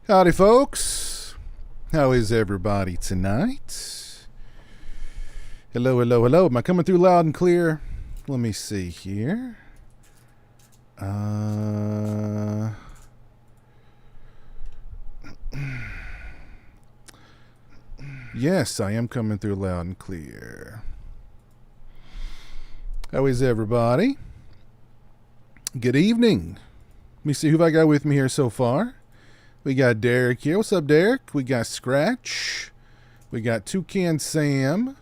Howdy, folks. How is everybody tonight? Hello, hello, hello. Am I coming through loud and clear? Let me see here. Yes, I am coming through loud and clear. How is everybody? Good evening. Let me see who I got with me here so far. We got Derek here. What's up, Derek? We got Scratch. We got Toucan Sam.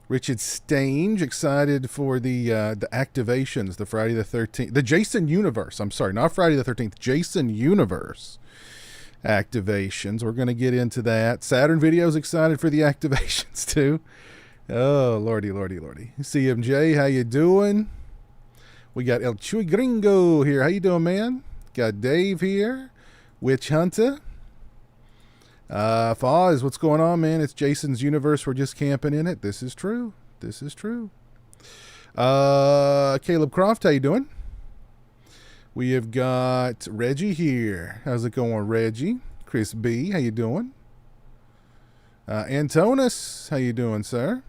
Richard Stange, excited for the activations, the Friday the 13th, the Jason Universe. I'm sorry, not Friday the 13th, Jason Universe activations. We're going to get into that. Saturn Video's excited for the activations too. Oh, lordy, lordy, lordy. CMJ, how you doing? We got El Chuy Gringo here. How you doing, man? Got Dave here. Witch Hunter. Foz, what's going on, man? It's Jason's Universe. We're just camping in it. This is true. This is true. Caleb Croft, how you doing? We have got Reggie here. How's it going, Reggie? Chris B, how you doing? Antonis, how you doing, sir?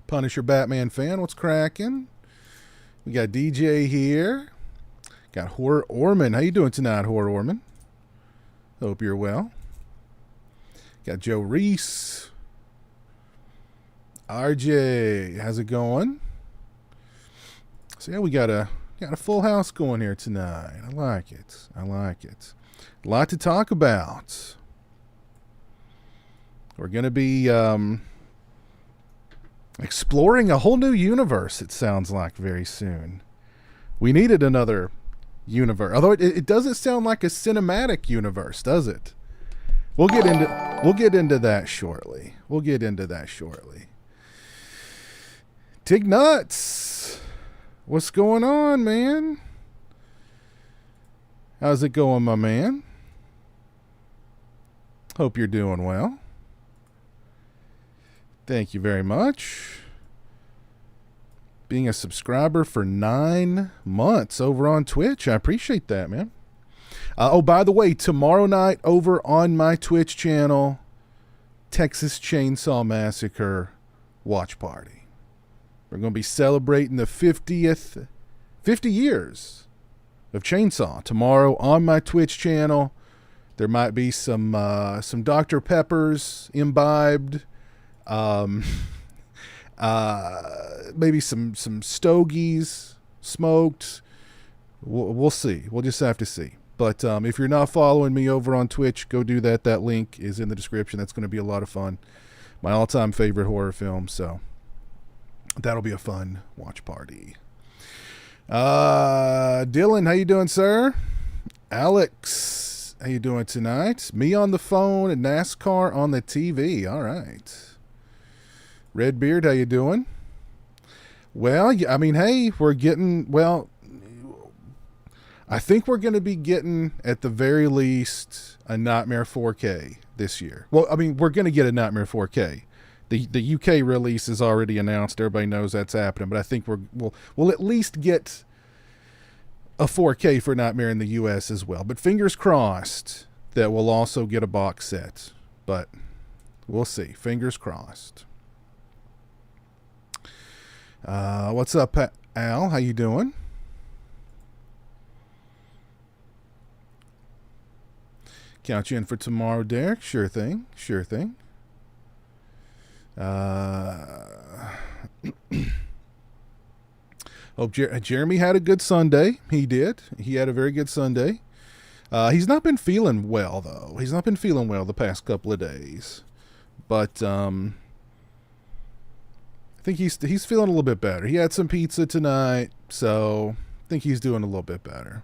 Punisher Batman fan, what's cracking? We got DJ here. Got Horror Orman. How you doing tonight, Horror Orman? Hope you're well. Got Joe Reese. RJ, how's it going? So yeah, we got a full house going here tonight. I like it. I like it. A lot to talk about. We're going to be exploring a whole new universe, it sounds like, very soon. We needed another universe, although it doesn't sound like a cinematic universe, does it? We'll get into that shortly. Tig Nuts, what's going on, man? How's it going, my man? Hope you're doing well. Thank you very much. Being a subscriber for 9 months over on Twitch. I appreciate that, man. Oh, by the way, tomorrow night over on my Twitch channel, Texas Chainsaw Massacre watch party. We're going to be celebrating the 50 years of Chainsaw tomorrow on my Twitch channel. There might be some Dr. Peppers imbibed. Maybe some stogies smoked. We'll see. We'll just have to see. But if you're not following me over on Twitch, go do that. That link is in the description. That's going to be a lot of fun. My all-time favorite horror film. So that'll be a fun watch party. Dylan, how you doing, sir? Alex, how you doing tonight? Me on the phone and NASCAR on the TV. All right. Redbeard, how you doing? Well, I mean, hey, I think we're going to be getting, at the very least, a Nightmare 4K this year. Well, I mean, we're going to get a Nightmare 4K. The UK release is already announced. Everybody knows that's happening, but I think we'll at least get a 4K for Nightmare in the US as well. But fingers crossed that we'll also get a box set. But we'll see. Fingers crossed. What's up, Al? How you doing? Count you in for tomorrow, Derek. Sure thing. Sure thing. Hope Jeremy had a good Sunday. He did. He had a very good Sunday. He's not been feeling well, though. He's not been feeling well the past couple of days. But I think he's feeling a little bit better. He had some pizza tonight, so I think he's doing a little bit better.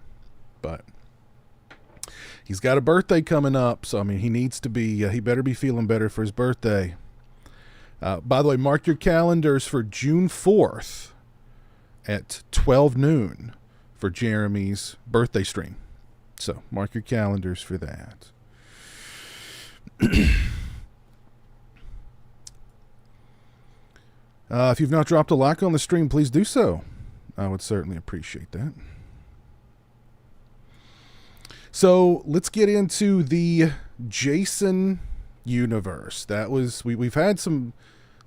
But he's got a birthday coming up, so I mean, he needs to be. He better be feeling better for his birthday. By the way, mark your calendars for June 4th at 12 noon for Jeremy's birthday stream. So mark your calendars for that. If you've not dropped a like on the stream, please do so. I would certainly appreciate that. So let's get into the Jason universe. That was we've had some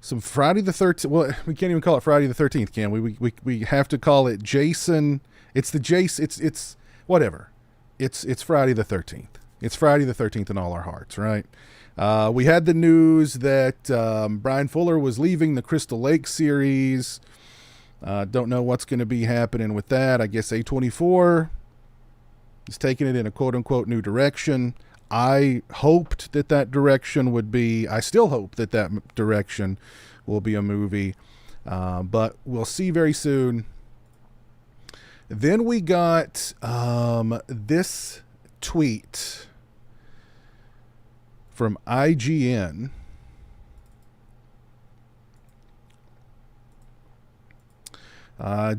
Friday the 13th. Well, we can't even call it Friday the 13th, can we? We have to call it Jason. It's the Jason. It's whatever. It's Friday the 13th. It's Friday the 13th in all our hearts, right? We had the news that Brian Fuller was leaving the Crystal Lake series. Don't know what's going to be happening with that. I guess A24 is taking it in a quote-unquote new direction. I hoped that direction would be, I still hope that direction will be a movie, but we'll see very soon. Then we got this tweet from IGN.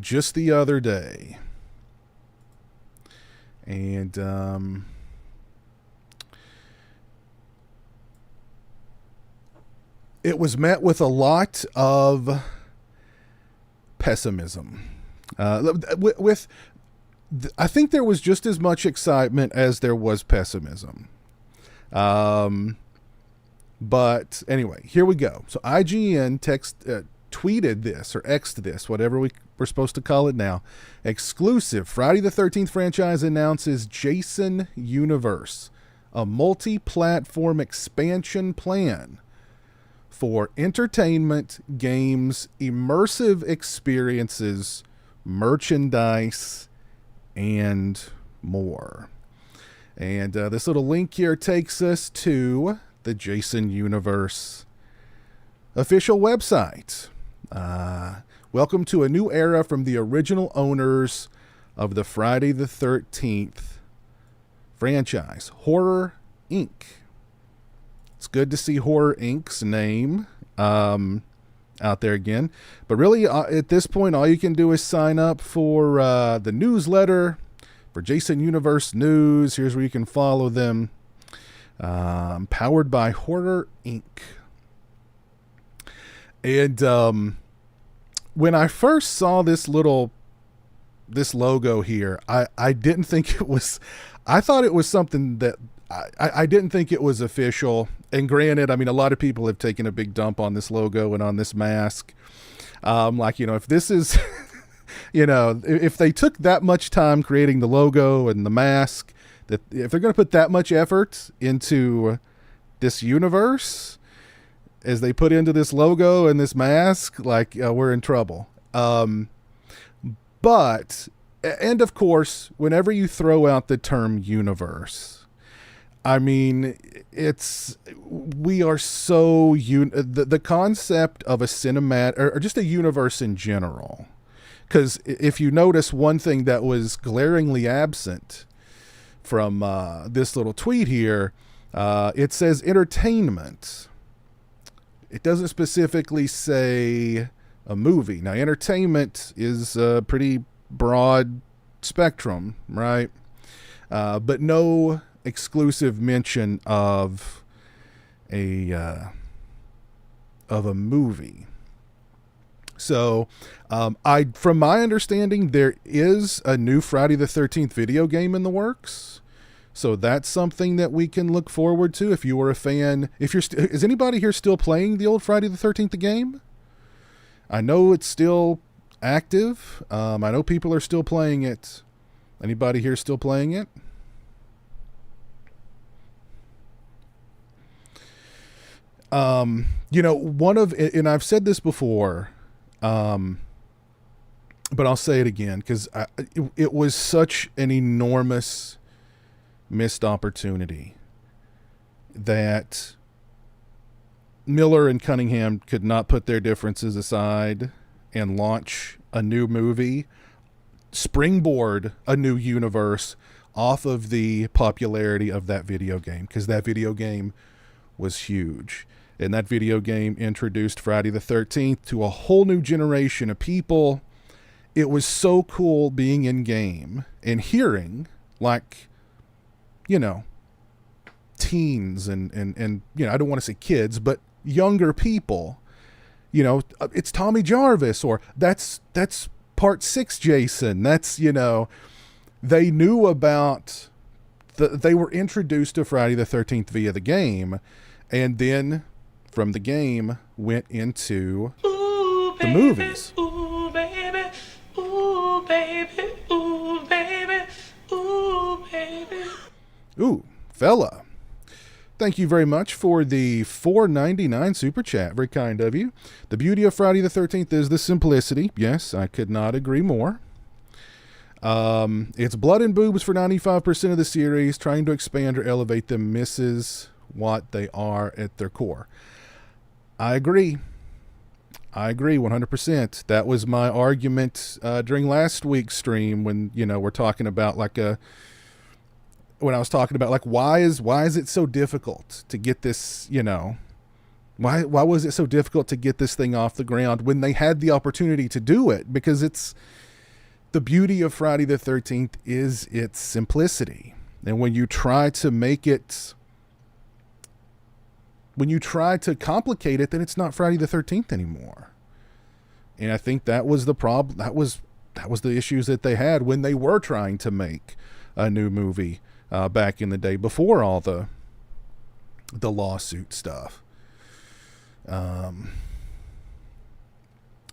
Just the other day. And it was met with a lot of pessimism. I think there was just as much excitement as there was pessimism. But anyway, here we go. So IGN tweeted this, or X'd this, whatever we're supposed to call it now. Exclusive. Friday the 13th franchise announces Jason Universe, a multi-platform expansion plan for entertainment, games, immersive experiences, merchandise, and more. And this little link here takes us to the Jason Universe official website. Welcome to a new era from the original owners of the Friday the 13th franchise, Horror Inc. It's good to see Horror Inc.'s name out there again. But really, at this point, all you can do is sign up for the newsletter for Jason Universe News. Here's where you can follow them. Powered by Horror Inc. And when I first saw this logo here, I didn't think it was, I thought it was something that I didn't think it was official. And granted, I mean, a lot of people have taken a big dump on this logo and on this mask. If this is, if they took that much time creating the logo and the mask, that if they're going to put that much effort into this universe as they put into this logo and this mask, we're in trouble. But of course, whenever you throw out the term universe, I mean, we are so, the concept of a cinematic, or just a universe in general, because if you notice one thing that was glaringly absent from this little tweet here, it says entertainment. It doesn't specifically say a movie. Now, entertainment is a pretty broad spectrum, right? But no exclusive mention of a movie. So, from my understanding, there is a new Friday the 13th video game in the works. So that's something that we can look forward to. If you were a fan, is anybody here still playing the old Friday the 13th the game? I know it's still active. I know people are still playing it. Anybody here still playing it? And I've said this before, but I'll say it again because it was such an enormous missed opportunity that Miller and Cunningham could not put their differences aside and launch a new movie, springboard a new universe off of the popularity of that video game, because that video game was huge. And that video game introduced Friday the 13th to a whole new generation of people. It was so cool being in game and hearing, teens and I don't want to say kids, but younger people, it's Tommy Jarvis, or that's part 6 Jason. That's, they knew about they were introduced to Friday the 13th via the game, and then from the game went into the movies. Ooh, baby, ooh, baby, ooh, baby, ooh, baby. Ooh, fella. Thank you very much for the $4.99 super chat. Very kind of you. The beauty of Friday the 13th is the simplicity. Yes, I could not agree more. It's blood and boobs for 95% of the series. Trying to expand or elevate them misses what they are at their core. I agree 100%. That was my argument during last week's stream when, we're talking about when I was talking about why is it so difficult to get this, why was it so difficult to get this thing off the ground when they had the opportunity to do it? Because it's the beauty of Friday the 13th is its simplicity. And when you try to complicate it, then it's not Friday the 13th anymore. And I think that was the problem. That was the issues that they had when they were trying to make a new movie back in the day before all the lawsuit stuff.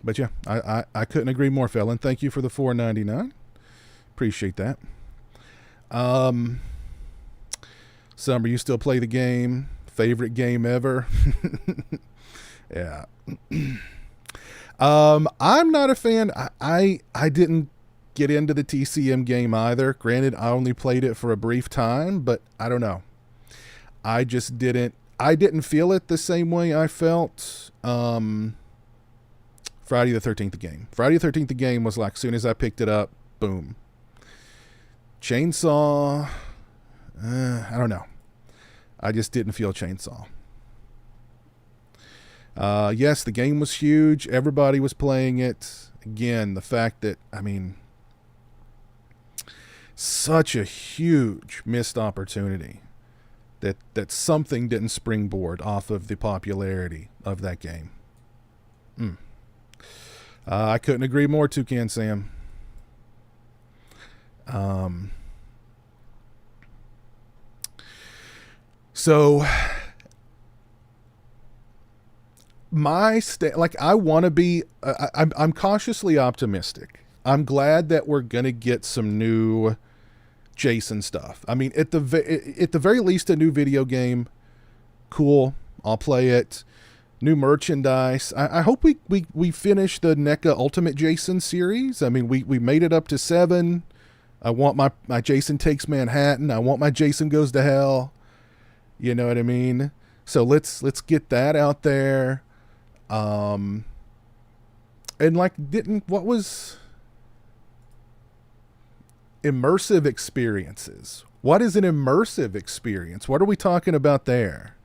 But yeah, I couldn't agree more, Felon. Thank you for the $4.99. Appreciate that. Summer, you still play the game? Favorite game ever? Yeah. I'm not a fan. I didn't get into the TCM game either. Granted, I only played it for a brief time, but I don't know. I didn't feel it the same way I felt Friday the 13th the game. Friday the 13th the game was like, as soon as I picked it up, boom. Chainsaw, I don't know. I just didn't feel Chainsaw. Yes, the game was huge. Everybody was playing it. Again, the fact that, such a huge missed opportunity that something didn't springboard off of the popularity of that game. I couldn't agree more, Toucan Sam. So I want to be, I'm cautiously optimistic. I'm glad that we're going to get some new Jason stuff. At the very least, a new video game. Cool. I'll play it. New merchandise. I hope we finish the NECA Ultimate Jason series. We made it up to 7. I want my Jason Takes Manhattan. I want my Jason Goes to Hell. You know what I mean? So let's get that out there. And what was immersive experiences? What is an immersive experience? What are we talking about there?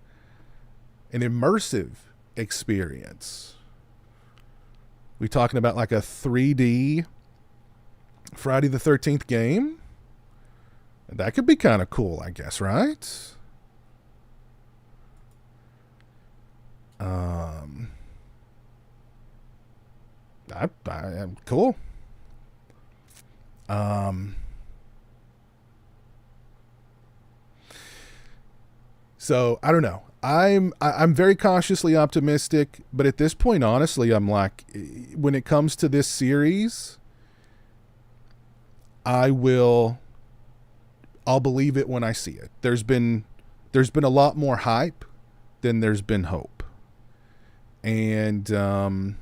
An immersive experience. We talking about like a 3D Friday the 13th game? That could be kind of cool, I guess, right? I am cool. So I don't know. I'm very cautiously optimistic, but at this point, honestly, I'm like, when it comes to this series, I'll believe it when I see it. There's been a lot more hype than there's been hope. And I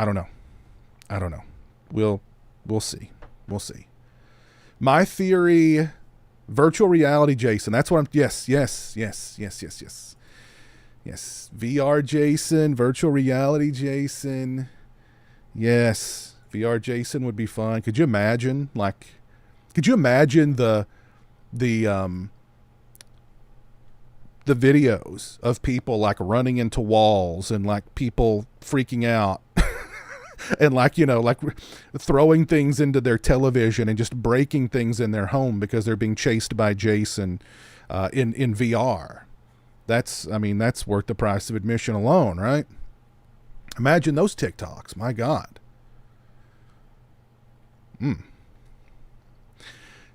don't know. We'll see. My theory, virtual reality Jason. That's what I'm. Yes. VR Jason, virtual reality Jason. Yes, VR Jason would be fun. Could you imagine? The videos of people like running into walls and like people freaking out and like throwing things into their television and just breaking things in their home because they're being chased by Jason in VR. That's worth the price of admission alone, right? Imagine those TikToks. My God.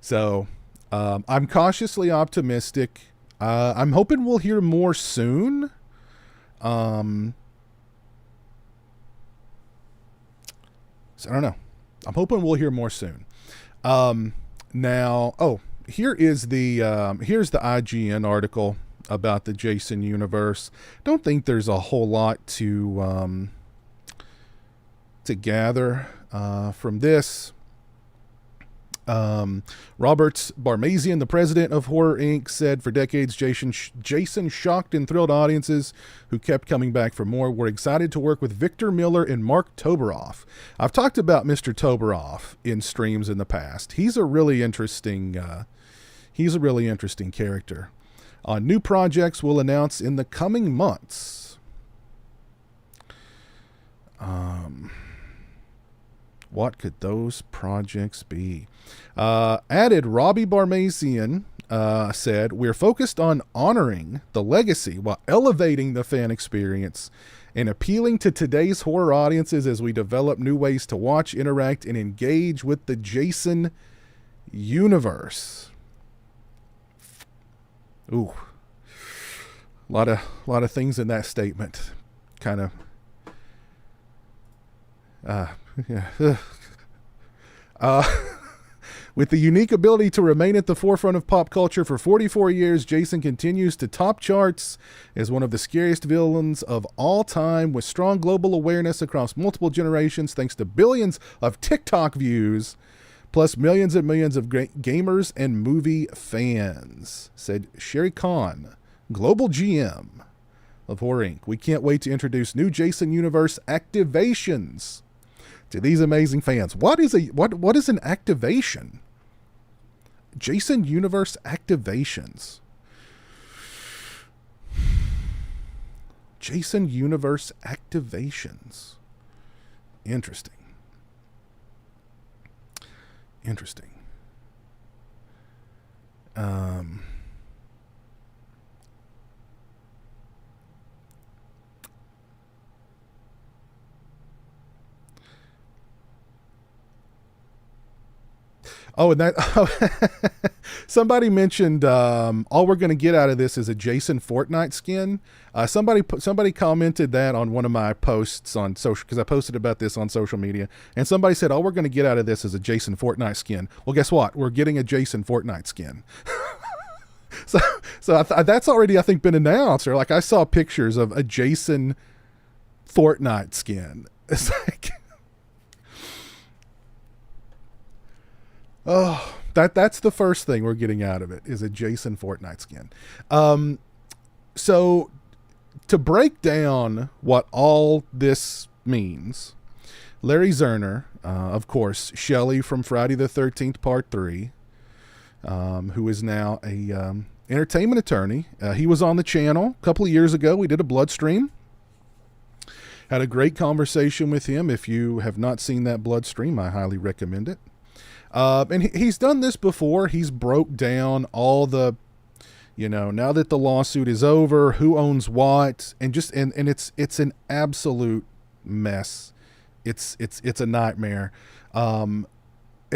So I'm cautiously optimistic. I'm hoping we'll hear more soon. So I don't know. I'm hoping we'll hear more soon. Here is here's the IGN article about the Jason universe. Don't think there's a whole lot to gather from this. Robert Barmazian, the president of Horror Inc., said for decades Jason shocked and thrilled audiences who kept coming back for more. We're excited to work with Victor Miller and Mark Toberoff. I've talked about Mr. Toberoff in streams in the past. He's a really interesting character. New projects will announce in the coming months. What could those projects be? Added Robbie Barmazian said, we're focused on honoring the legacy while elevating the fan experience and appealing to today's horror audiences as we develop new ways to watch, interact, and engage with the Jason universe. Ooh. A lot of things in that statement. Kind of yeah. With the unique ability to remain at the forefront of pop culture for 44 years, Jason continues to top charts as one of the scariest villains of all time, with strong global awareness across multiple generations thanks to billions of TikTok views, plus millions and millions of gamers and movie fans, said Sherry Khan, global GM of Horror Inc. We can't wait to introduce new Jason Universe activations to these amazing fans. What is an activation? Jason Universe activations. Jason Universe activations. Interesting. Oh, and that somebody mentioned all we're going to get out of this is a Jason Fortnite skin. Somebody commented that on one of my posts on social, because I posted about this on social media, and somebody said all we're going to get out of this is a Jason Fortnite skin. Well, guess what? We're getting a Jason Fortnite skin. So that's already, I think, been announced. Or like I saw pictures of a Jason Fortnite skin. It's like, oh, that's the first thing we're getting out of it is a Jason Fortnite skin. So to break down what all this means, Larry Zerner, of course, Shelley from Friday the 13th Part 3, who is now a entertainment attorney. He was on the channel a couple of years ago. We did a blood stream. Had a great conversation with him. If you have not seen that blood stream, I highly recommend it. And he's done this before. He's broke down all the, now that the lawsuit is over, who owns what, and it's an absolute mess. It's a nightmare. And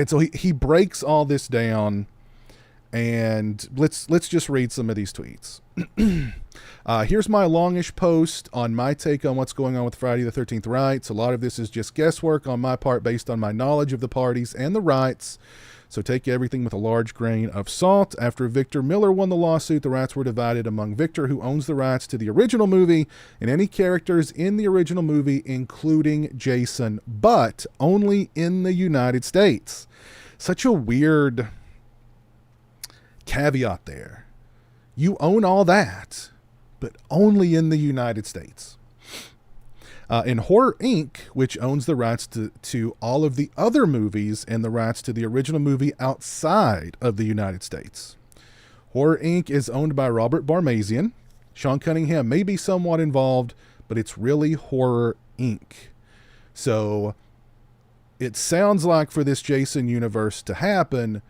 so he breaks all this down, and let's just read some of these tweets. Here's my longish post on my take on what's going on with Friday the 13th rights. A lot of this is just guesswork on my part based on my knowledge of the parties and the rights. So take everything with a large grain of salt. After Victor Miller won the lawsuit, the rights were divided among Victor, who owns the rights to the original movie and any characters in the original movie, including Jason, but only in the United States. Such a weird caveat there. You own all that, but only in the United States. In Horror Inc., which owns the rights to all of the other movies and the rights to the original movie outside of the United States. Horror Inc. is owned by Robert Barmazian. Sean Cunningham may be somewhat involved, but it's really Horror Inc. So it sounds like for this Jason universe to happen,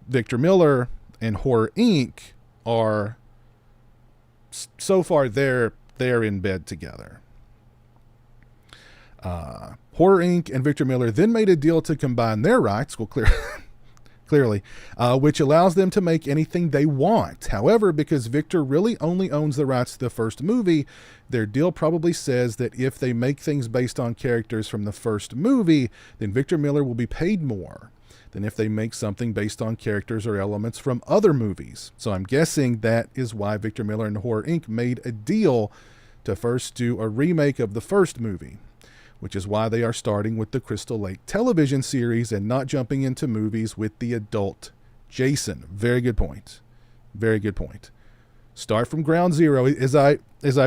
Victor Miller and Horror Inc. are so far they're in bed together. Horror Inc. and Victor Miller then made a deal to combine their rights. We'll clear clearly, which allows them to make anything they want. However, because Victor really only owns the rights to the first movie, their deal probably says that if they make things based on characters from the first movie, then Victor Miller will be paid more than if they make something based on characters or elements from other movies. So I'm guessing that is why Victor Miller and Horror Inc. made a deal to first do a remake of the first movie, which is why they are starting with the Crystal Lake television series and not jumping into movies with the adult Jason. Very good point. Very good point. Start from ground zero. As I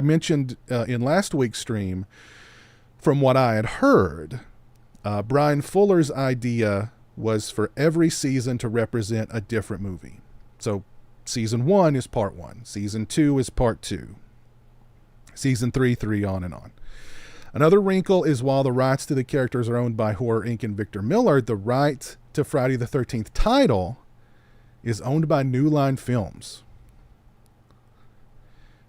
mentioned in last week's stream, from what I had heard, Brian Fuller's idea was for every season to represent a different movie. So season 1 is part 1. Season 2 is part 2. Season 3, on and on. Another wrinkle is while the rights to the characters are owned by Horror Inc. and Victor Miller, the right to Friday the 13th title is owned by New Line Films.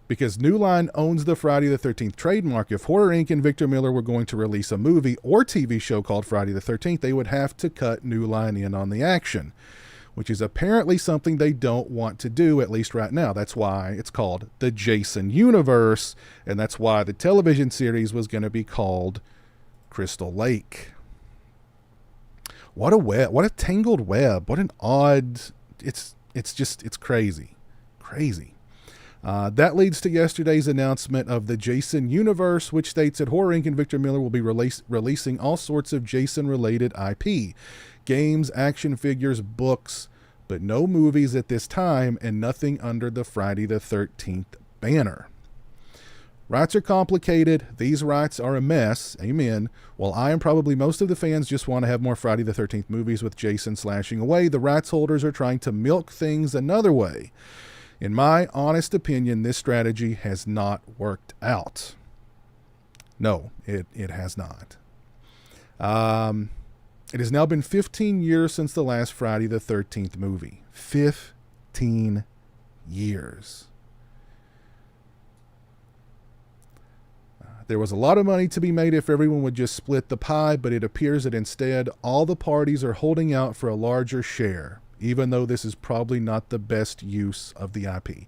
Because New Line owns the Friday the 13th trademark, if Horror Inc. and Victor Miller were going to release a movie or TV show called Friday the 13th, they would have to cut New Line in on the action, which is apparently something they don't want to do, at least right now. That's why it's called the Jason Universe, and that's why the television series was going to be called Crystal Lake. What a web, what a tangled web, what an odd, it's crazy. That leads to yesterday's announcement of the Jason Universe, which states that Horror Inc. and Victor Miller will be releasing all sorts of Jason-related IP. Games, action figures, books, but no movies at this time, and nothing under the Friday the 13th banner. Rights are complicated. These rights are a mess. Amen. While I and probably most of the fans just want to have more Friday the 13th movies with Jason slashing away, the rights holders are trying to milk things another way. In my honest opinion, this strategy has not worked out. No, it has not. It has now been 15 years since the last Friday the 13th movie. 15 years. There was a lot of money to be made if everyone would just split the pie, but it appears that instead all the parties are holding out for a larger share, even though this is probably not the best use of the IP.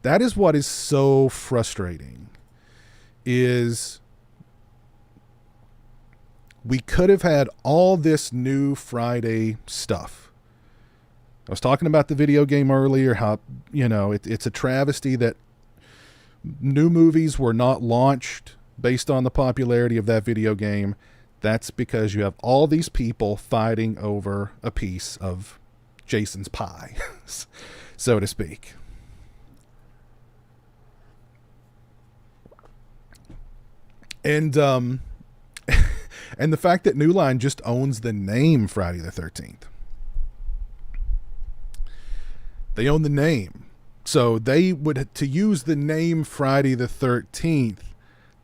That is what is so frustrating, is we could have had all this new Friday stuff. I was talking about the video game earlier, how, it's a travesty that new movies were not launched based on the popularity of that video game. That's because you have all these people fighting over a piece of Jason's pie, so to speak. And and the fact that New Line just owns the name Friday the 13th. They own the name. So they would, to use the name Friday the 13th,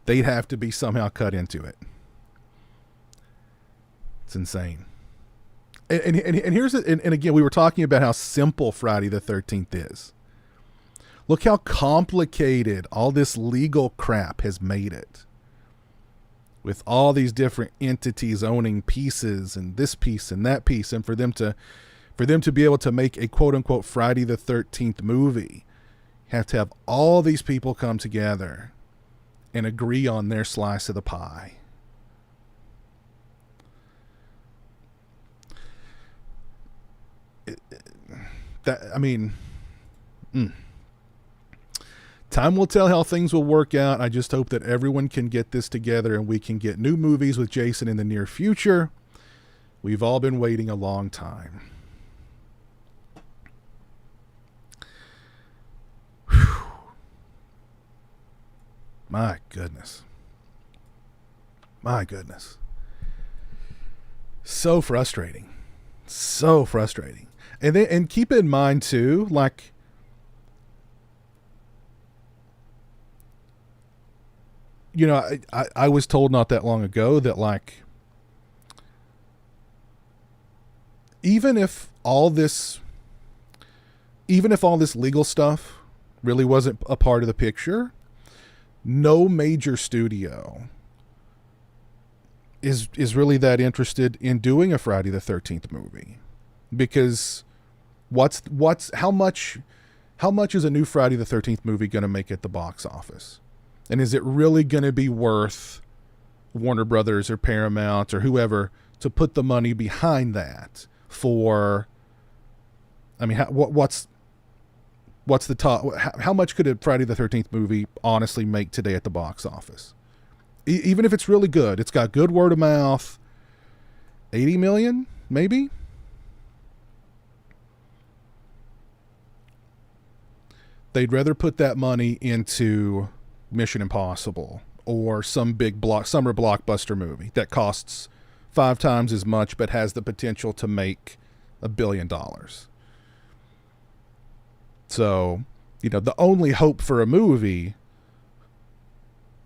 they'd have to be somehow cut into it. It's insane. And here's it. And again, we were talking about how simple Friday the 13th is. Look how complicated all this legal crap has made it, with all these different entities owning pieces and this piece and that piece, and for them to be able to make a quote unquote Friday the 13th movie, you have to have all these people come together and agree on their slice of the pie. Time will tell how things will work out. I just hope that everyone can get this together and we can get new movies with Jason in the near future. We've all been waiting a long time. Whew. My goodness. So frustrating. And keep in mind too, like, I was told not that long ago that, like, even if all this legal stuff really wasn't a part of the picture, no major studio is really that interested in doing a Friday the 13th movie. because how much is a new Friday the 13th movie going to make at the box office? And is it really going to be worth Warner Brothers or Paramount or whoever to put the money behind that for, I mean, what's the top, how much could a Friday the 13th movie honestly make today at the box office? Even if it's really good, it's got good word of mouth, 80 million, maybe? They'd rather put that money into Mission Impossible or some big summer blockbuster movie that costs 5 times as much but has the potential to make $1 billion. So, the only hope for a movie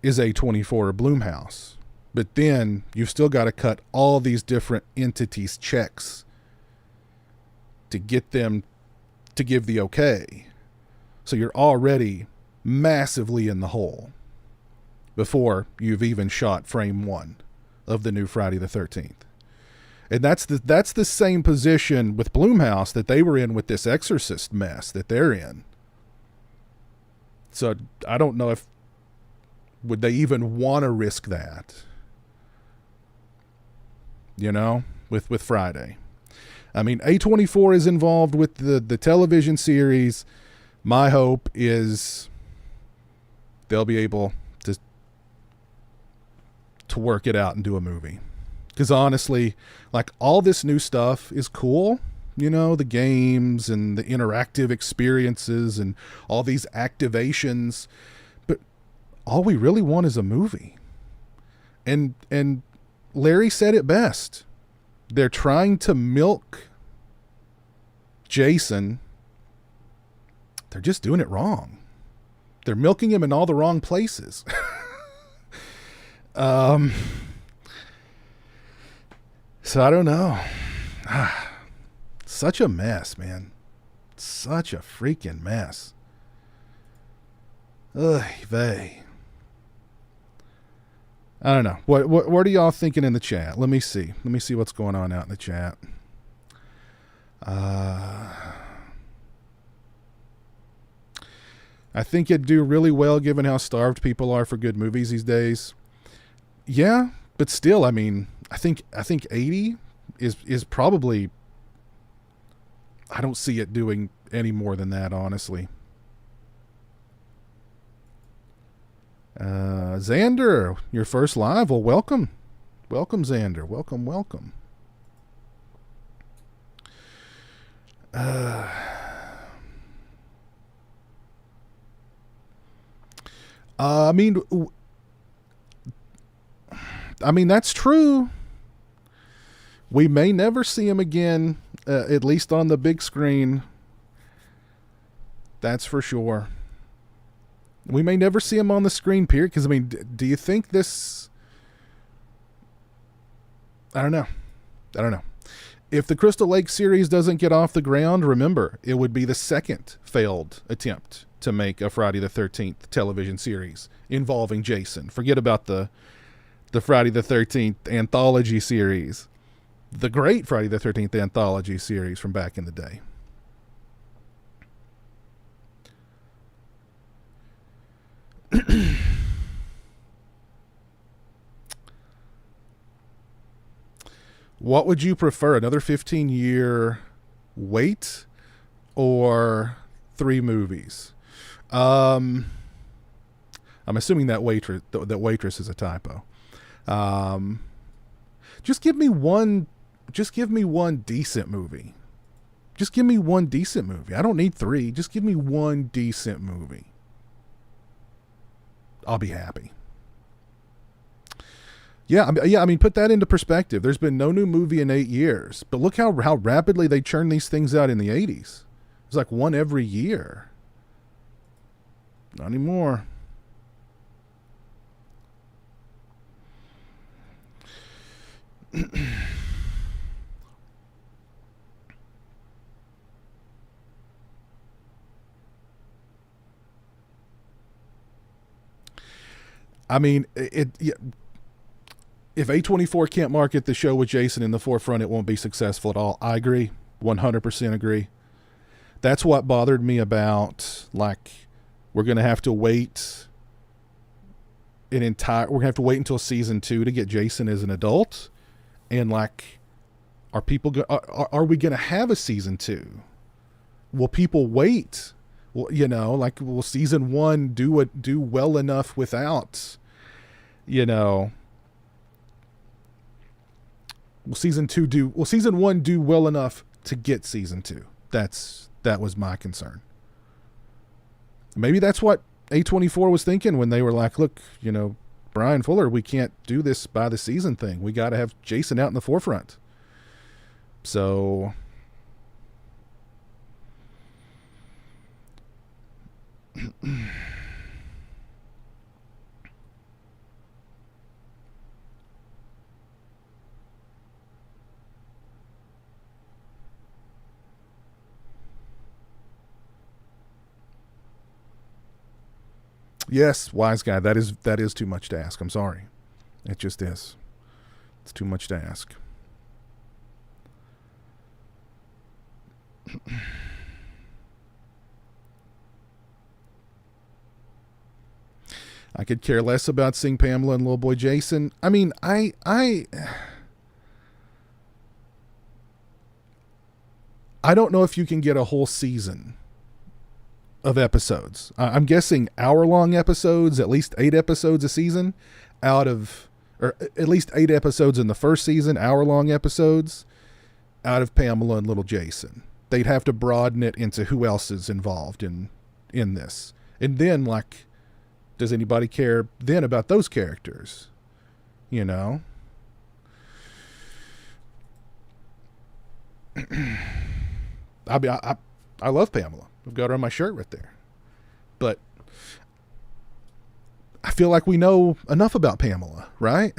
is A24 or Blumhouse. But then you've still got to cut all these different entities checks to get them to give the okay. So you're already massively in the hole before you've even shot frame 1 of the new Friday the 13th. And that's the same position with Blumhouse that they were in with this Exorcist mess that they're in. So I don't know if would they even want to risk that, with Friday. I mean, A24 is involved with the television series. My hope is they'll be able to work it out and do a movie. Because honestly, like, all this new stuff is cool. The games and the interactive experiences and all these activations. But all we really want is a movie. And Larry said it best. They're trying to milk Jason. They're just doing it wrong. They're milking him in all the wrong places. So I don't know. Such a mess, man. Such a freaking mess. Ugh, vey. I don't know. What are y'all thinking in the chat? Let me see. Let me see what's going on out in the chat. I think it'd do really well given how starved people are for good movies these days. Yeah, but still, I mean, I think 80 is probably, I don't see it doing any more than that, honestly. Xander, your first live. Well, welcome. Welcome, Xander. Welcome. I mean, that's true. We may never see him again, at least on the big screen. That's for sure. We may never see him on the screen, period. Because, I mean, do you think this... I don't know. If the Crystal Lake series doesn't get off the ground, remember, it would be the second failed attempt to make a Friday the 13th television series involving Jason. Forget about the Friday the 13th anthology series. The great Friday the 13th anthology series from back in the day. What would you prefer? Another 15-year wait or 3 movies? I'm assuming that waitress is a typo. Just give me one decent movie. Just give me one decent movie. I don't need 3. Just give me one decent movie. I'll be happy. Yeah, I mean, put that into perspective. There's been no new movie in 8 years, but look how rapidly they churn these things out in the 80s. It's like one every year. Not anymore. I mean, if A24 can't market the show with Jason in the forefront, it won't be successful at all. I agree 100% agree. That's what bothered me about, like, we're going to have to wait we're going to have to wait until season 2 to get Jason as an adult. And, like, are we going to have a season 2? Will people wait? Well, will season 1 do well enough without, will season 1 do well enough to get season 2? That was my concern. Maybe that's what A24 was thinking when they were like, look, Brian Fuller, we can't do this by the season thing. We got to have Jason out in the forefront. So yes, wise guy, that is too much to ask. I'm sorry. It just is. It's too much to ask. I could care less about seeing Pamela and little boy Jason. I mean, I don't know if you can get a whole season of episodes. I'm guessing hour-long episodes, at least 8 episodes a season, or at least 8 episodes in the first season, hour-long episodes, out of Pamela and little Jason. They'd have to broaden it into who else is involved in this. And then, like, does anybody care then about those characters? I love Pamela. I've got her on my shirt right there. But I feel like we know enough about Pamela, right?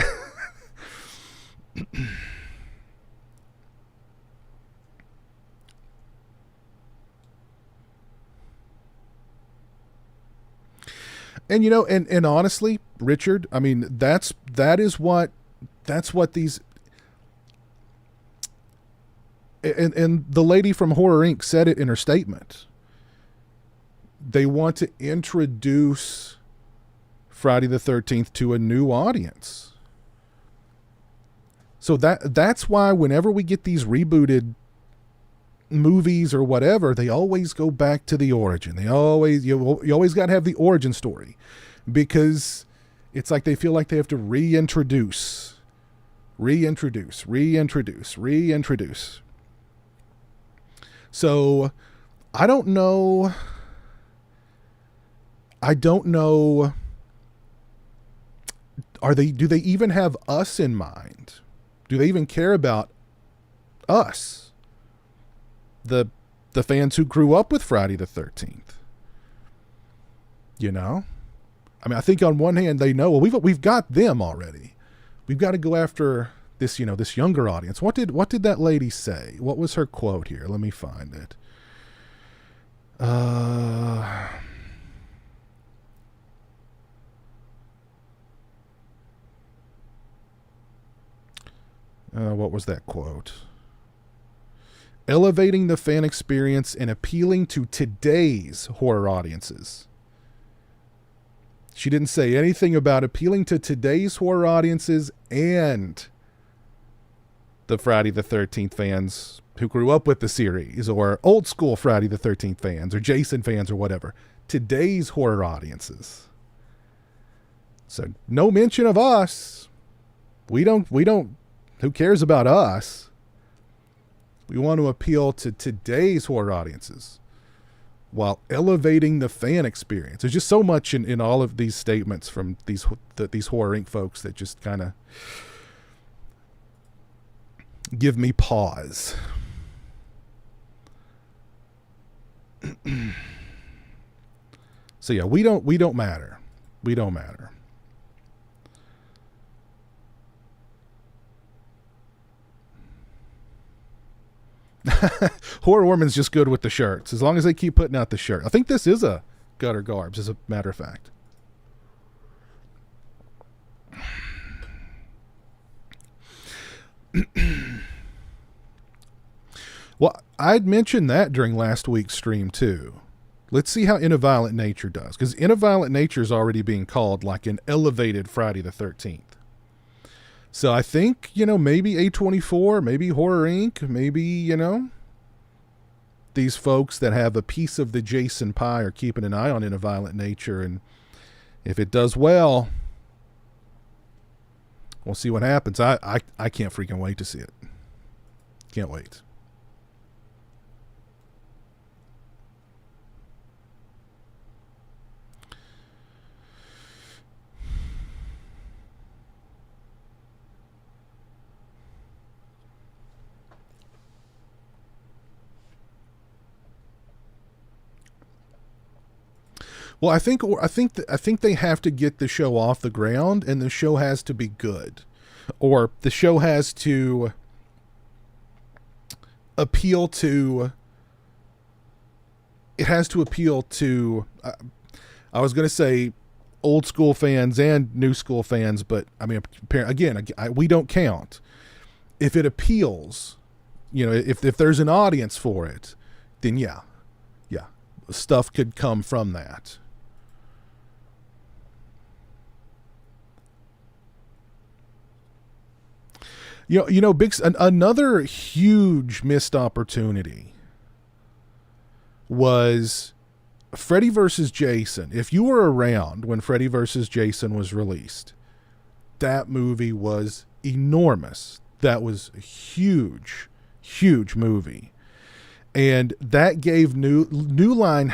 And and honestly, Richard, I mean, that's what these, and the lady from Horror Inc. said it in her statement. They want to introduce Friday the 13th to a new audience. So that's why whenever we get these rebooted movies or whatever, they always go back to the origin. You always got to have the origin story, because it's like they feel like they have to reintroduce. So I don't know. Do they even have us in mind? Do they even care about us? The fans who grew up with Friday the 13th. I mean, I think on one hand they know, well, we've got them already. We've got to go after this, this younger audience. What did that lady say? What was her quote here? Let me find it. What was that quote? Elevating the fan experience and appealing to today's horror audiences. She didn't say anything about appealing to today's horror audiences and the Friday the 13th fans who grew up with the series, or old school Friday the 13th fans, or Jason fans, or whatever. Today's horror audiences. So no mention of us. We don't, who cares about us? We want to appeal to today's horror audiences while elevating the fan experience. There's just so much in all of these statements from these Horror Inc. folks that just kind of give me pause. So yeah, we don't matter. We don't matter. Horror Woman's just good with the shirts, as long as they keep putting out the shirt. I think this is a Gutter Garbs, as a matter of fact. Well, I'd mentioned that during last week's stream too. Let's see how In a Violent Nature does, because In a Violent Nature is already being called like an elevated Friday the 13th. So I think, maybe A24, maybe Horror Inc., maybe, these folks that have a piece of the Jason pie are keeping an eye on In a Violent Nature. And if it does well, we'll see what happens. I can't freaking wait to see it. Can't wait. Well, I think they have to get the show off the ground, and the show has to be good, or the show has to appeal to. It has to appeal to. I was going to say old school fans and new school fans, but I mean, again, we don't count. If it appeals, if there's an audience for it, then yeah, stuff could come from that. Another huge missed opportunity was Freddy vs. Jason. If you were around when Freddy vs. Jason was released, that movie was enormous. That was a huge, huge movie. And that gave New Line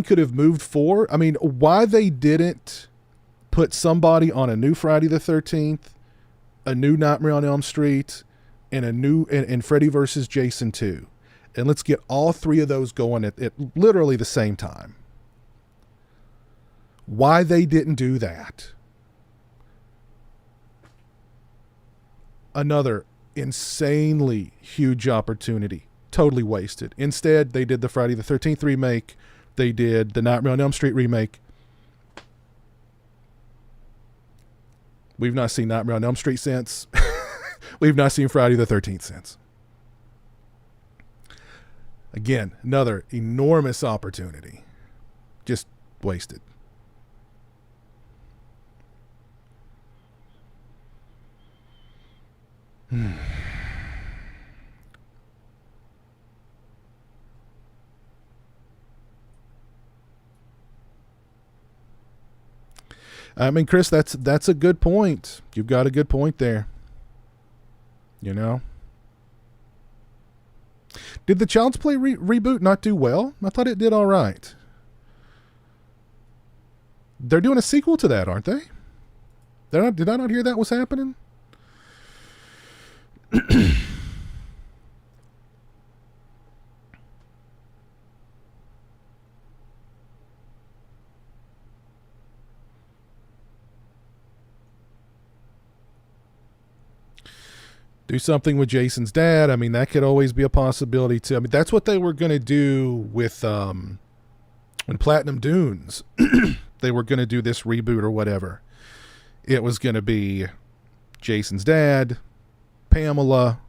could have moved forward. I mean, why they didn't put somebody on a new Friday the 13th, a new Nightmare on Elm Street, and a new and Freddy vs. Jason 2. And let's get all three of those going at literally the same time. Why they didn't do that? Another insanely huge opportunity. Totally wasted. Instead, they did the Friday the 13th remake. They did the Nightmare on Elm Street remake. We've not seen Nightmare on Elm Street since. We've not seen Friday the 13th since. Again, another enormous opportunity. Just wasted. I mean, Chris, that's a good point. You've got a good point there. Did the Child's Play reboot not do well? I thought it did all right. They're doing a sequel to that, aren't they? Did I not hear that was happening? Do something with Jason's dad. I mean, that could always be a possibility too. I mean, that's what they were going to do with when Platinum Dunes. They were going to do this reboot or whatever. It was going to be Jason's dad, Pamela,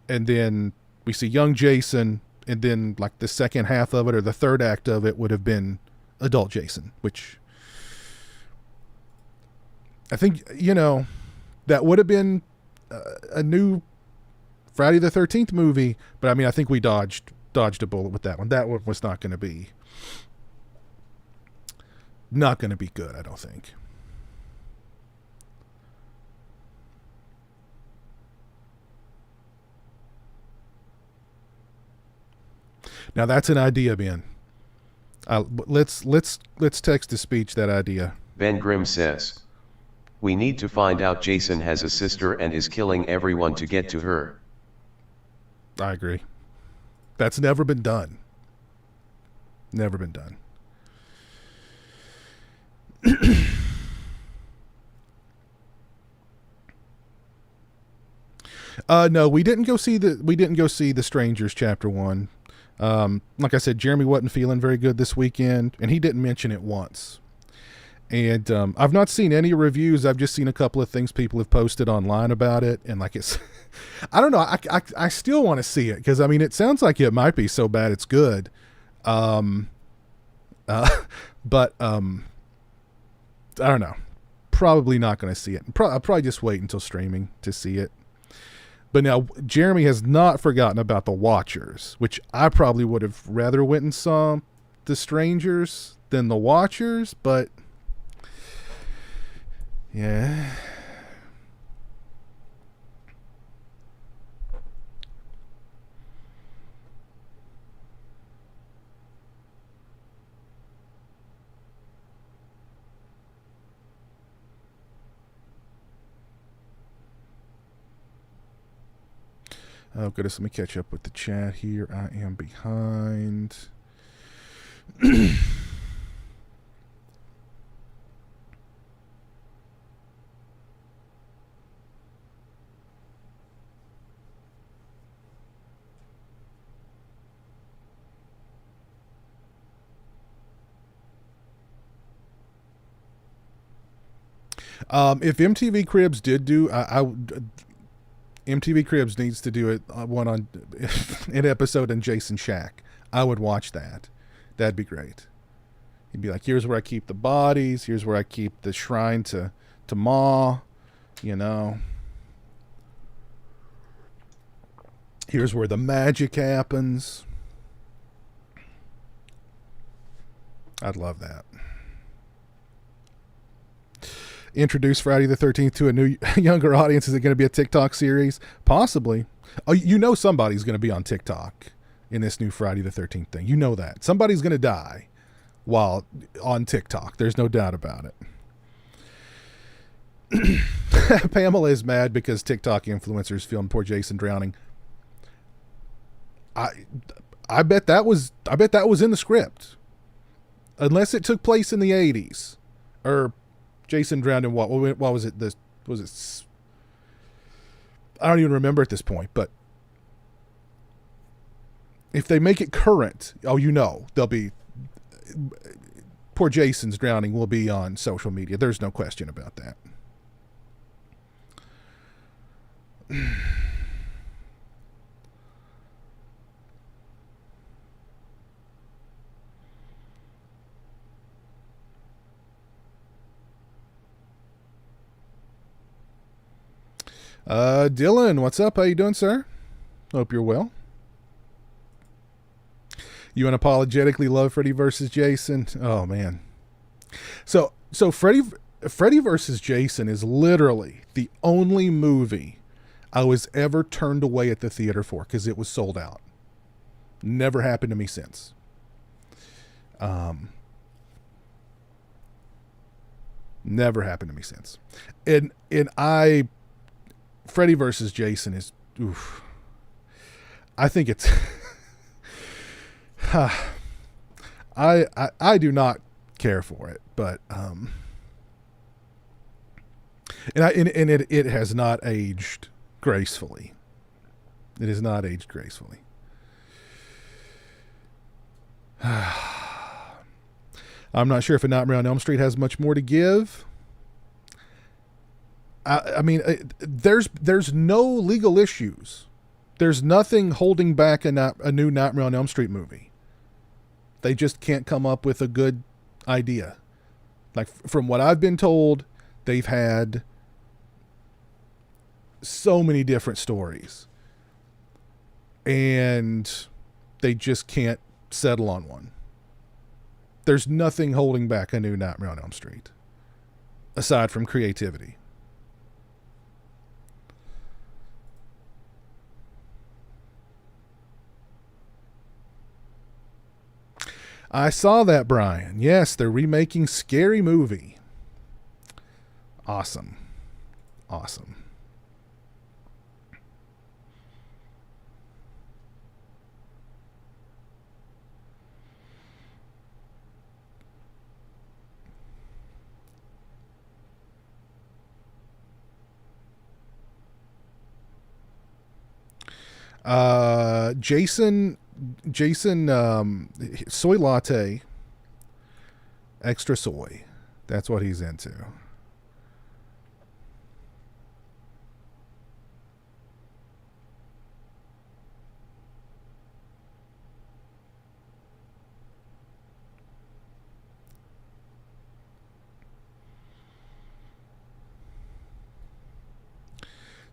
and then we see young Jason, and then like the second half of it or the third act of it would have been adult Jason, which I think, that would have been a new Friday the 13th movie, but I mean, I think we dodged a bullet with that one. That one was not going to be good, I don't think. Now that's an idea, Ben. Let's text to speech that idea. Ben Grimm says, "We need to find out Jason has a sister and is killing everyone to get to her." I agree. That's never been done. Never been done. No, we didn't go see the Strangers Chapter 1. Like I said, Jeremy wasn't feeling very good this weekend, and he didn't mention it once. And I've not seen any reviews. I've just seen a couple of things people have posted online about it, and like it's, I don't know. I still want to see it because I mean it sounds like it might be so bad it's good, but I don't know. Probably not going to see it. I'll probably just wait until streaming to see it. But now Jeremy has not forgotten about The Watchers, which I probably would have rather went and saw The Strangers than The Watchers, but yeah. Oh goodness, let me catch up with the chat here. I am behind. If MTV Cribs did do, MTV Cribs needs to do it one on an episode on Jason Shack. I would watch that. That'd be great. He'd be like, here's where I keep the bodies. Here's where I keep the shrine to Ma. You know. Here's where the magic happens. I'd love that. Introduce Friday the 13th to a new younger audience. Is it going to be a TikTok series? Possibly. Oh, you know somebody's going to be on TikTok in this new Friday the 13th thing. You know that. Somebody's going to die while on TikTok. There's no doubt about it. Pamela is mad because TikTok influencers filmed poor Jason drowning. I bet that was in the script. Unless it took place in the 80s. Or Jason drowned in what was it? I don't even remember at this point, but if they make it current, they'll be, poor Jason's drowning will be on social media. There's no question about that. Dylan, what's up? How you doing, sir? Hope you're well. You unapologetically love Freddy versus Jason. Oh man. So Freddy versus Jason is literally the only movie I was ever turned away at the theater for because it was sold out. Never happened to me since. Never happened to me since. And Freddy versus Jason is, oof. I think it's, I do not care for it, but, it has not aged gracefully. It has not aged gracefully. I'm not sure if A Nightmare on Elm Street has much more to give. I mean, there's no legal issues. There's nothing holding back a new Nightmare on Elm Street movie. They just can't come up with a good idea. Like, from what I've been told, they've had so many different stories. And they just can't settle on one. There's nothing holding back a new Nightmare on Elm Street. Aside from creativity. I saw that, Brian. Yes, they're remaking Scary Movie. Awesome. Awesome. Jason, soy latte, extra soy. That's what he's into.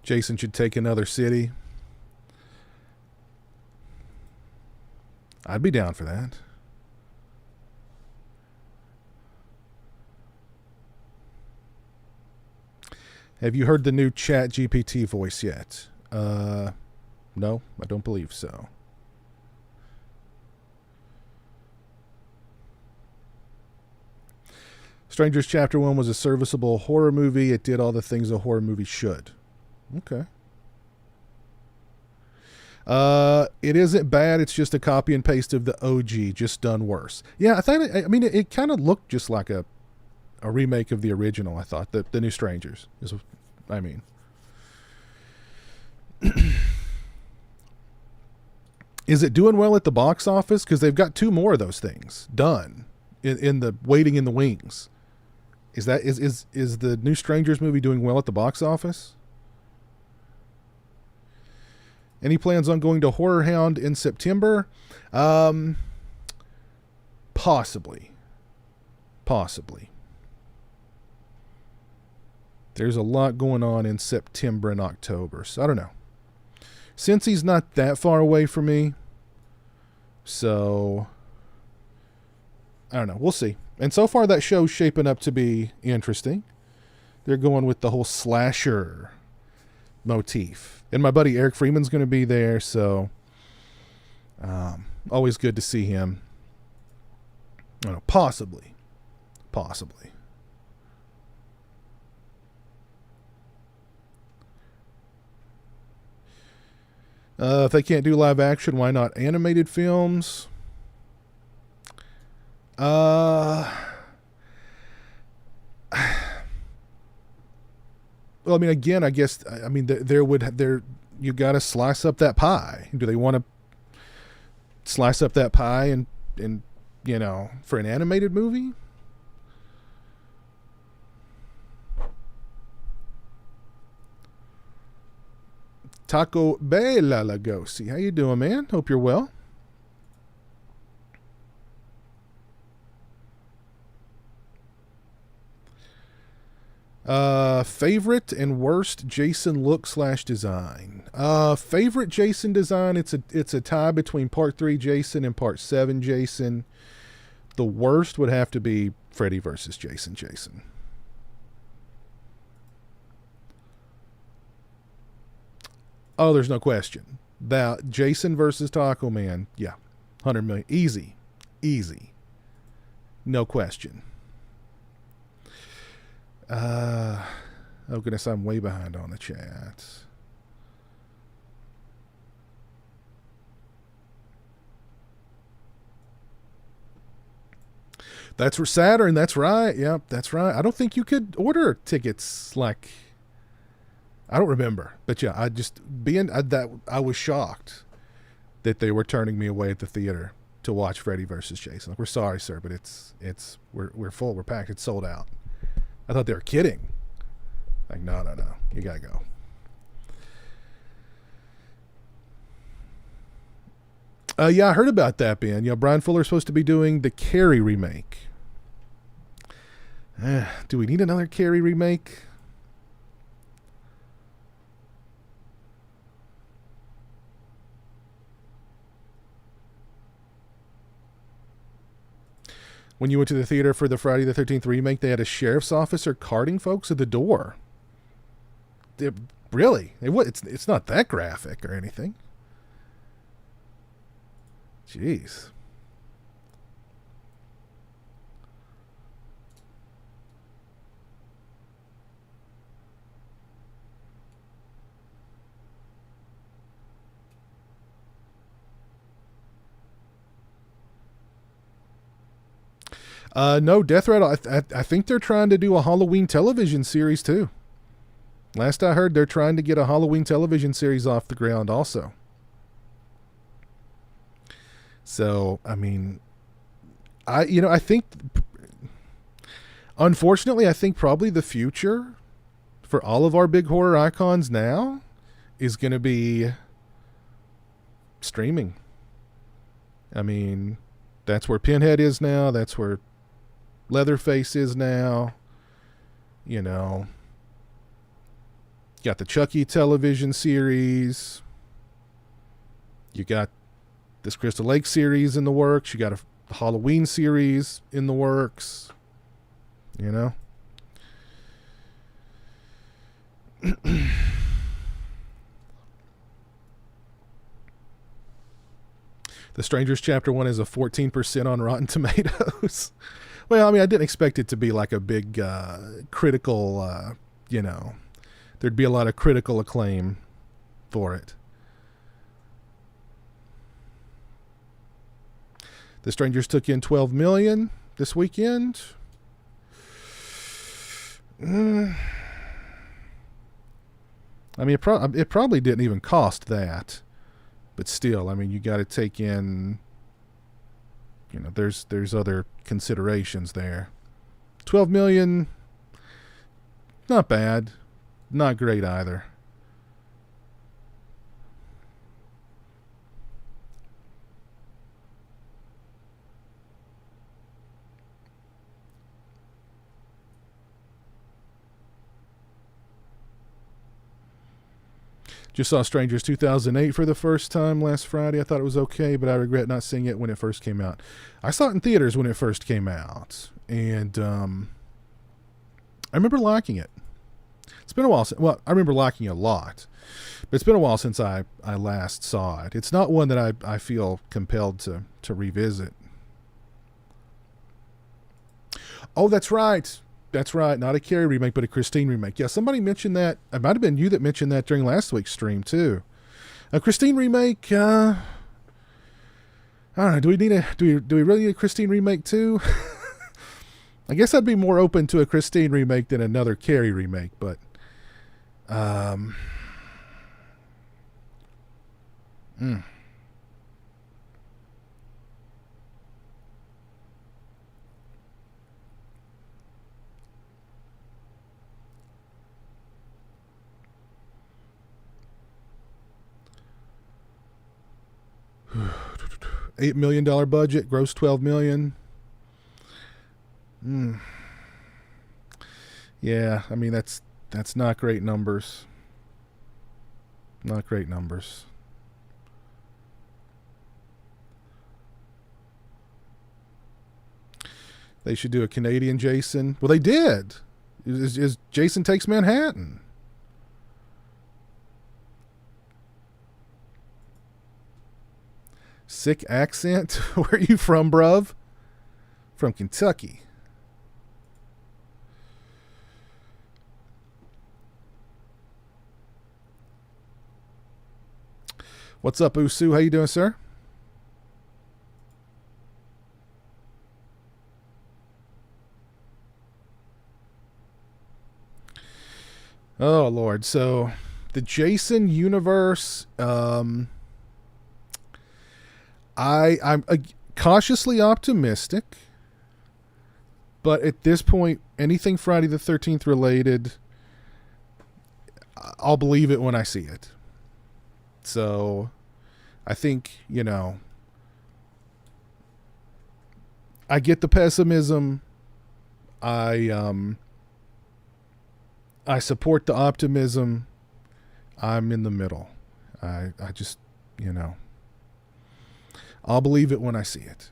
Jason should take another city. I'd be down for that. Have you heard the new Chat GPT voice yet? No, I don't believe so. Strangers Chapter 1 was a serviceable horror movie. It did all the things a horror movie should. Okay. It isn't bad. It's just a copy and paste of the OG, just done worse. Yeah, it kind of looked just like a remake of the original. I thought the new Strangers is it doing well at the box office? Because they've got 2 more of those things done in the waiting in the wings. Is the new Strangers movie doing well at the box office? Any plans on going to Horror Hound in September? Possibly. There's a lot going on in September and October, so I don't know. Since he's not that far away from me, so I don't know. We'll see. And so far that show's shaping up to be interesting. They're going with the whole slasher motif. And my buddy Eric Freeman's going to be there, so always good to see him. I don't know, possibly. If they can't do live action, why not animated films? Well, I mean, again, I guess, you got to slice up that pie. Do they want to slice up that pie and for an animated movie? Taco Bella Lagosi. How you doing, man? Hope you're well. Favorite and worst Jason look / design. Favorite Jason design, it's a tie between part 3 Jason and part 7 Jason. The worst would have to be Freddy versus Jason. Oh, there's no question. That Jason versus Taco Man, yeah. 100 million. Easy. No question. Oh goodness, I'm way behind on the chat. That's for Saturn. That's right. Yep, that's right. I don't think you could order tickets like. I don't remember, but yeah, I was shocked that they were turning me away at the theater to watch Freddy versus Jason. Like, we're sorry, sir, but we're full. We're packed. It's sold out. I thought they were kidding. Like, no. You gotta go. Yeah, I heard about that, Ben. Brian Fuller's supposed to be doing the Carrie remake. Do we need another Carrie remake? When you went to the theater for the Friday the 13th remake, they had a sheriff's officer carting folks at the door. Really? It's not that graphic or anything. Jeez. No, Death Rattle, I think they're trying to do a Halloween television series too. Last I heard, they're trying to get a Halloween television series off the ground also. So, I mean, I think Unfortunately, I think probably the future for all of our big horror icons now is going to be streaming. I mean, that's where Pinhead is now. That's where Leatherface is now. You know, got the Chucky television series. You got this Crystal Lake series in the works. You got a Halloween series in the works. You know? The Strangers Chapter 1 is a 14% on Rotten Tomatoes. Well, I mean, I didn't expect it to be like a big critical, there'd be a lot of critical acclaim for it. The Strangers took in $12 million this weekend. I mean, it probably didn't even cost that. But still, I mean, you got to take in, there's other considerations there. 12 million, not bad, not great either. Just saw Strangers 2008 for the first time last Friday. I thought it was okay, but I regret not seeing it when it first came out. I saw it in theaters when it first came out, and I remember liking it. It's been a while since, I remember liking it a lot, but it's been a while since I last saw it. It's not one that I feel compelled to revisit. Oh, that's right. That's right. Not a Carrie remake, but a Christine remake. Yeah, somebody mentioned that. It might have been you that mentioned that during last week's stream, too. A Christine remake, I don't know. Do we really need a Christine remake, too? I guess I'd be more open to a Christine remake than another Carrie remake, but $8 million budget, gross $12 million. Yeah, I mean that's not great numbers. Not great numbers. They should do a Canadian Jason. Well, they did. Is Jason Takes Manhattan. Sick accent. Where are you from, bruv? From Kentucky. What's up, Usu? How you doing, sir? Oh, Lord. So, the Jason universe, I'm cautiously optimistic, but at this point, anything Friday the 13th related, I'll believe it when I see it. So, I think, I get the pessimism. I support the optimism. I'm in the middle. I just, I'll believe it when I see it.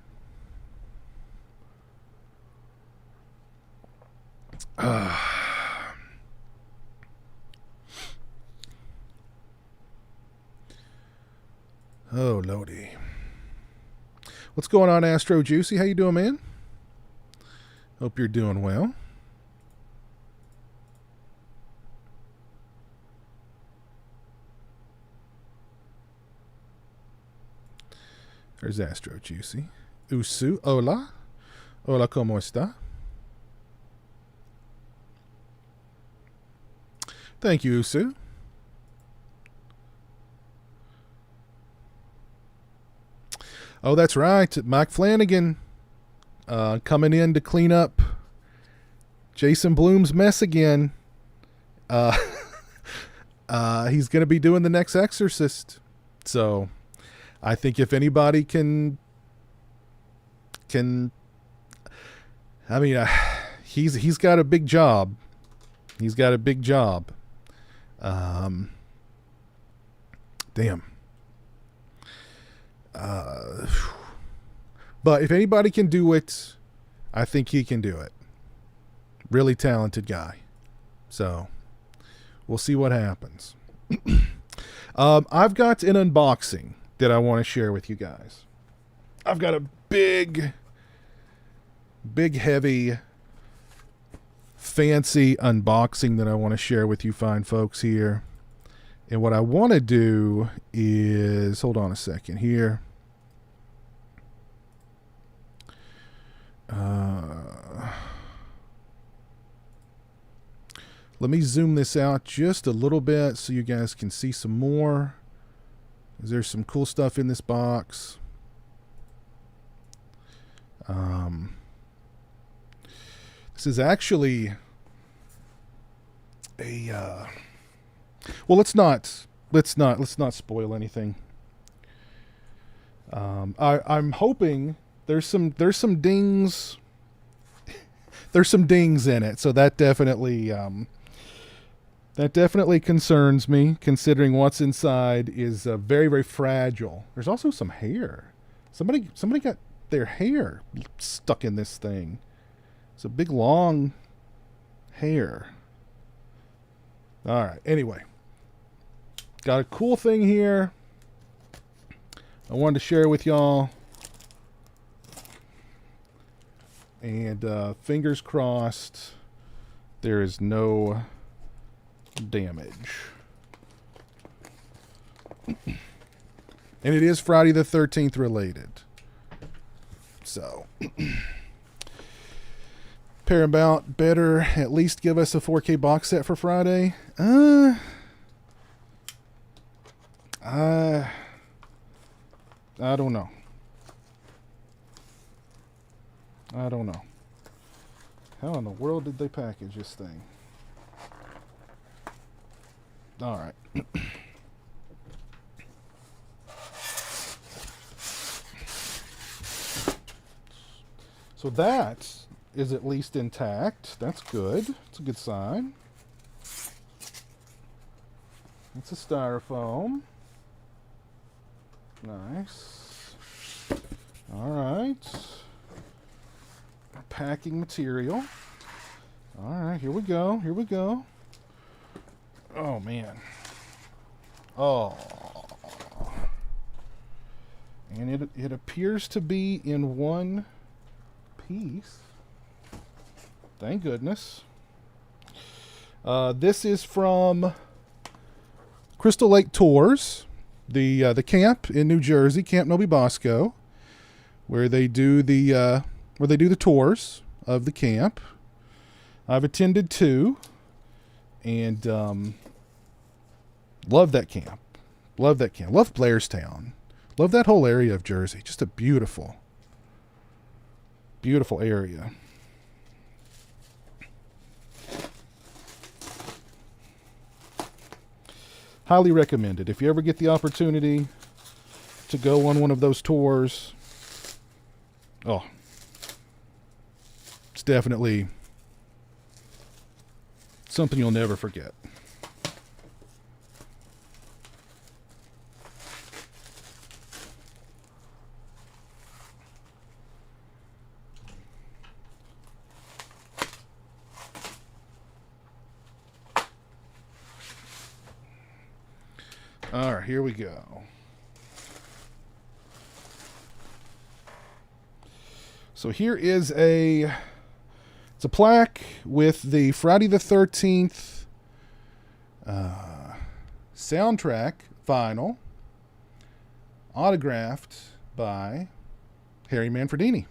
Oh, Lordy. What's going on, Astro Juicy? How you doing, man? Hope you're doing well. There's Astro Juicy. Usu, hola. Hola, ¿cómo está? Thank you, Usu. Oh, that's right. Mike Flanagan coming in to clean up Jason Blum's mess again. He's going to be doing the next Exorcist. So I think if anybody can, I mean, he's got a big job. He's got a big job. Damn. But if anybody can do it, I think he can do it. Really talented guy. So we'll see what happens. I've got an unboxing that I want to share with you guys. I've got a big, heavy, fancy unboxing that I want to share with you fine folks here. And what I want to do is, hold on a second here. Let me zoom this out just a little bit so you guys can see some more. There's some cool stuff in this box. This is actually a well, let's not spoil anything. I'm hoping there's some dings. There's some dings in it, so that definitely concerns me, considering what's inside is very, very fragile. There's also some hair. Somebody got their hair stuck in this thing. It's a big long hair. All right. Anyway, got a cool thing here I wanted to share with y'all. And fingers crossed there is no damage. And it is Friday the 13th related. So Paramount better at least give us a 4K box set for Friday. I don't know. I don't know. How in the world did they package this thing? All right. So that is at least intact. That's good. It's a good sign. It's a styrofoam. Nice. All right. Packing material. All right, here we go. Here we go. Oh, man. Oh. And it appears to be in one piece. Thank goodness. This is from Crystal Lake Tours, the camp in New Jersey, Camp Novi Bosco, where they do the tours of the camp. I've attended 2, and love that camp. Love that camp. Love Blairstown. Love that whole area of Jersey. Just a beautiful, beautiful area. Highly recommended. If you ever get the opportunity to go on one of those tours, oh, it's definitely something you'll never forget. All right, here we go. So here is it's a plaque with the Friday the 13th soundtrack vinyl, autographed by Harry Manfredini.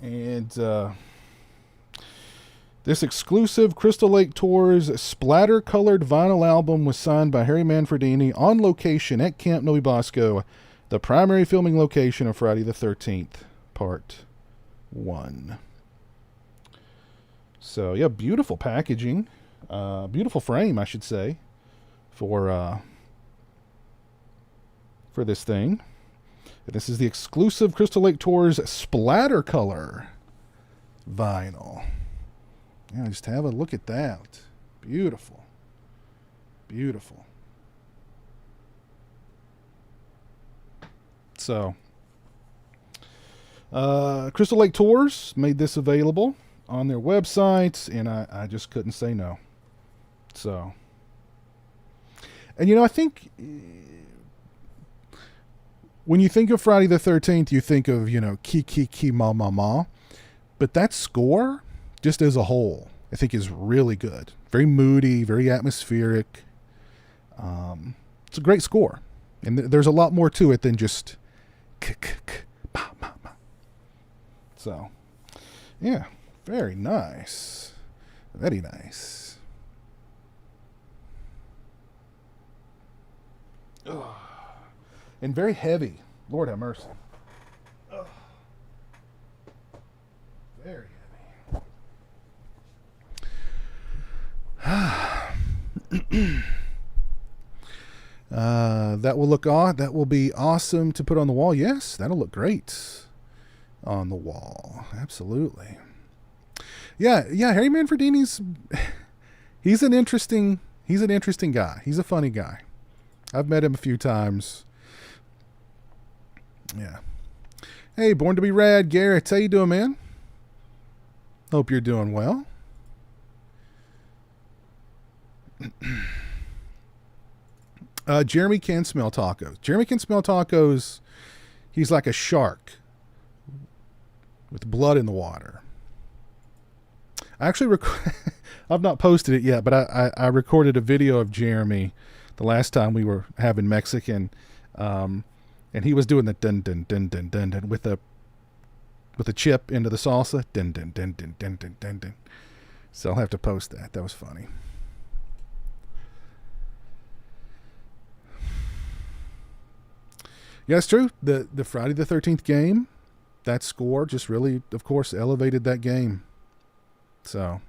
And this exclusive Crystal Lake Tours splatter-colored vinyl album was signed by Harry Manfredini on location at Camp Novi Bosco, the primary filming location of Friday the 13th. Part 1. So, yeah, beautiful packaging. Beautiful frame, I should say, for this thing. And this is the exclusive Crystal Lake Tours Splatter Color vinyl. Yeah, just have a look at that. Beautiful. Beautiful. So, Crystal Lake Tours made this available on their website, and I just couldn't say no. So, and I think when you think of Friday the 13th, you think of, ki ki ki ma ma ma. But that score, just as a whole, I think is really good. Very moody, very atmospheric. It's a great score. And there's a lot more to it than just k k k ma ma ma. So, yeah, very nice. Very nice. Ugh. And very heavy. Lord have mercy. Ugh. Very heavy. That will be awesome to put on the wall. Yes, that'll look great on the wall. Absolutely. Yeah, Harry Manfredini's he's an interesting guy. He's a funny guy. I've met him a few times. Yeah. Hey, Born to be Rad, Garrett. How you doing, man? Hope you're doing well. Jeremy can smell tacos. Jeremy can smell tacos. He's like a shark with blood in the water. I actually I've not posted it yet, but I recorded a video of Jeremy the last time we were having Mexican, and he was doing the dun dun dun dun dun dun with a chip into the salsa. Dun dun dun dun dun dun dun dun. So I'll have to post that. That was funny. Yeah, it's true. The Friday the 13th game, that score just really, of course, elevated that game. So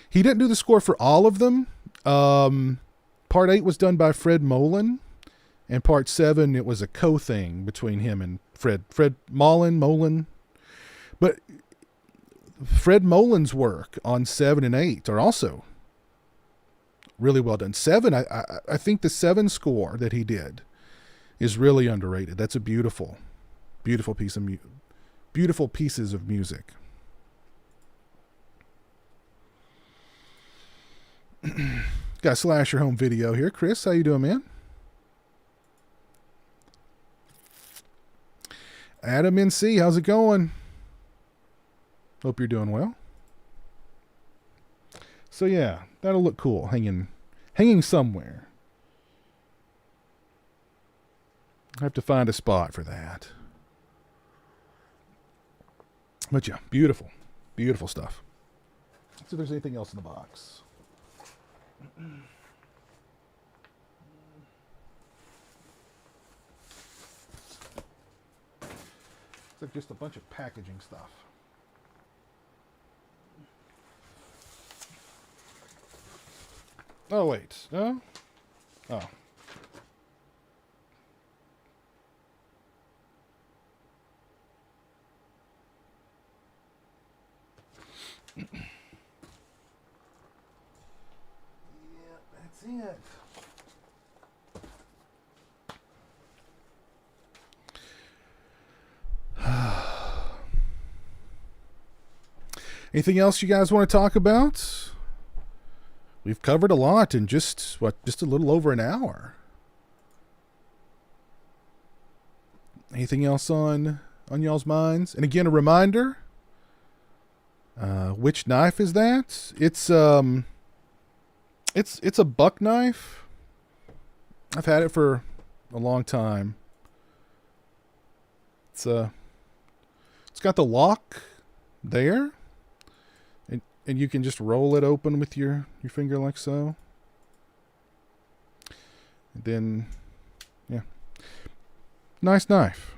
he didn't do the score for all of them. Part 8 was done by Fred Molin, and Part 7, it was a co-thing between him and Fred Molin. But Fred Molin's work on 7 and 8 are also really well done. 7, I think the 7 score that he did is really underrated. That's a beautiful piece of beautiful pieces of music. Got a Slasher Home video here. Chris, how you doing, man? Adam NC, how's it going? Hope you're doing well. So yeah, that'll look cool hanging somewhere. I have to find a spot for that. But yeah, beautiful stuff. Let's see if there's anything else in the box. It's like just a bunch of packaging stuff. Oh, wait. No? Oh. Yep, that's it. Anything else you guys want to talk about? We've covered a lot in just a little over an hour. Anything else on y'all's minds? And again, a reminder, which knife is that? It's a buck knife. I've had it for a long time. It's got the lock there. And you can just roll it open with your finger like so. And then, yeah. Nice knife.